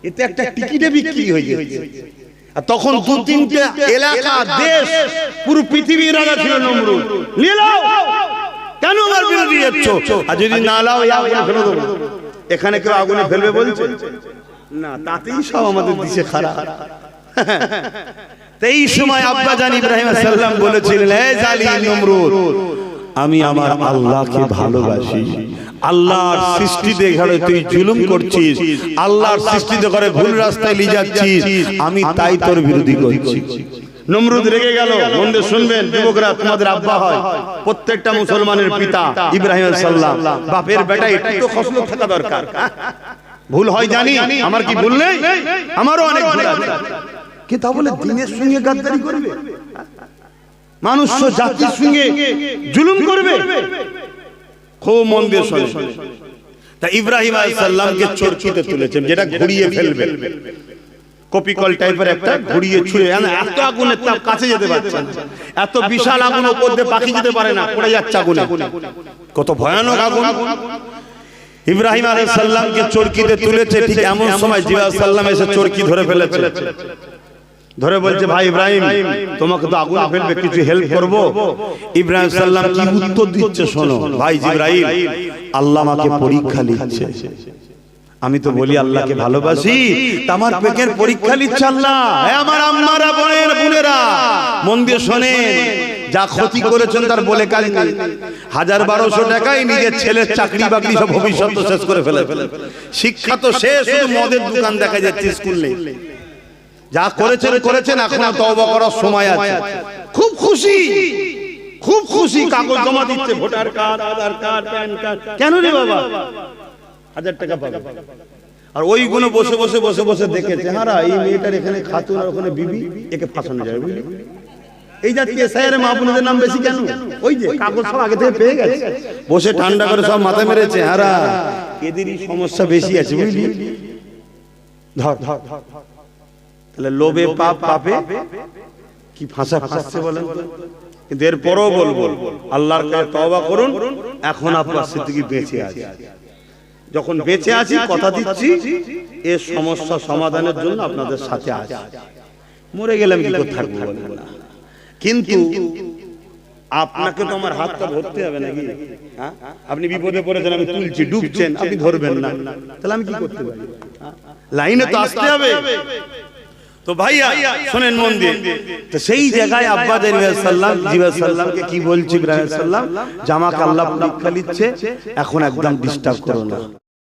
A: এতে একটা টিকিটে বিক্রি হয়ে গেছে। আর তখন 2-3টে এলাকা, দেশ, পুরো পৃথিবীর রাজা ছিল নমরুদ। নিয়ে নাও, কেন আমার বিরোধী যাচ্ছ? আর যদি না লাও, আগুনে ফেলে দেবো। এখানে কেউ আগুনে ফেলবে বলছে না, তাতেই সব আমাদের দিশে খারাপ। এই সময় আব্বা জান ইব্রাহিম আলাইহিস সালাম বলেছিলেন, হে জালিম নমরুদ, আমি আমার আল্লাহকে ভালোবাসি। আল্লাহর সৃষ্টি দেখে তুই জুলুম করছিস, আল্লাহর সৃষ্টি দেখে ভুল রাস্তায় নিয়ে যাচ্ছিস, আমি তাই তোর বিরোধী করছি। নমরুদ রেগে গেল। মন দিয়ে শুনবেন যুবকরা, তোমাদের আব্বা হয় প্রত্যেকটা মুসলমানের পিতা ইব্রাহিম আলাইহিস সালাম, বাপের বেটা, এটা তো খসলত থাকা দরকার। ভুল হয় জানি, আমার কি ভুল নেই? আমারও অনেক ভুল আছে, কি তা বলে দিনের সঙ্গে গাদ্দারি করবে? মানুষ জাতির সঙ্গে জুলুম করবে? খুব মন দিয়ে শুনে। তা ইব্রাহিম আলাইহিস সালামকে চরকিতে তুলেছেন, যেটা ঘুরিয়ে ফেলবে, কপিকল টাইপের একটা ঘুরিয়ে ছুঁড়ে, এত আগুনের তাপ, কাছে যেতে পারছে না। এত বিশাল আগুন, উপর দিয়ে পাখি যেতে পারে না, পড়ে যাচ্ছে আগুনে। কত ভয়ানক আগুন। ইব্রাহিম আলাইহিস সালামকে চরকিতে তুলেছে, ঠিক এমন সময় জিবরাইল আলাইহিস সালাম এসে চরকি ধরে ফেলেছে। ধরে বলছে, ভাই ইব্রাহিম, তোমাকে তো আগুনে ফেলবে, কিছু হেল্প করব? ইব্রাহিম আলাইহিস সালাম কি উত্তর দিচ্ছে শোনো। ভাই জিবরাইল, আল্লাহ আমাকে পরীক্ষা নিচ্ছে। আমি তো বলি আল্লাহকে ভালোবাসি, আমার পেটের পরীক্ষা নিচ্ছে আল্লাহ। হে আমার আম্মারা, বোনেরা, মন দিয়ে শোনেন, যা ক্ষতি করেছেন তার বলে কাজ নেই। 1000-1200 টাকায় নিজের ছেলের চাকরি বাকরি সব ভবিষ্যৎ শেষ করে ফেলে। শিক্ষা তো শেষ, শুধু মদের দোকান দেখা যাচ্ছে, স্কুল নেই। যা করেছেন, এখন তওবা করার সময় আছে। খুব খুশি, খুব খুশি, কাগজ জমা দিচ্ছে, ভোটার কার্ড, আধার কার্ড, প্যান কার্ড। কেন রে বাবা? 1000 টাকা পাবে। আর ওইগুলো বসে বসে দেখেছে, হারা এই মেয়েটার এখানে খাতুন আর ওখানে বিবি, একে ফাঁসানো যাবে, বুঝলি? এই জাতীয় স্যার মাহবুবদের নাম বেশি কেন? ওই যে কাগজ সব আগে থেকে পেয়ে গেছে, বসে ঠান্ডা করে সব মাথা মেরেছে। হারা এদেরই সমস্যা বেশি আছে, বুঝলি? ধর তাহলে লোভে পাপে কি ফাঁসছে বলেন? কিন্তু এরপরও বলবো, আল্লাহর কাছে তওবা করুন। এখন আপনার সিদ্দিকী বেঁচে আছে, যখন বেঁচে আছি কথা দিচ্ছি, এর সমস্যা সমাধানের জন্য আপনাদের সাথে আছি। মরে গেলাম কি করে থাকবো বলেন না? কিন্তু আপনাকে তো আমার হাতটা ধরতে হবে নাকি? আপনি বিপদে পড়েছেন, আমি তুলছি, ডুবছেন, আপনি ধরবেন না, তাহলে আমি কি করতে পারি? লাইনে তো আসতে হবে। তো ভাইয়া শুনেন মন দিয়ে, তো সেই জায়গায় আব্বা জিবরাইল সাল্লামকে কি বলছি, ইব্রাহিম সাল্লাম, জামাকে আল্লাহ পরীক্ষা নিচ্ছে, এখন একদম ডিস্টার্ব করো না।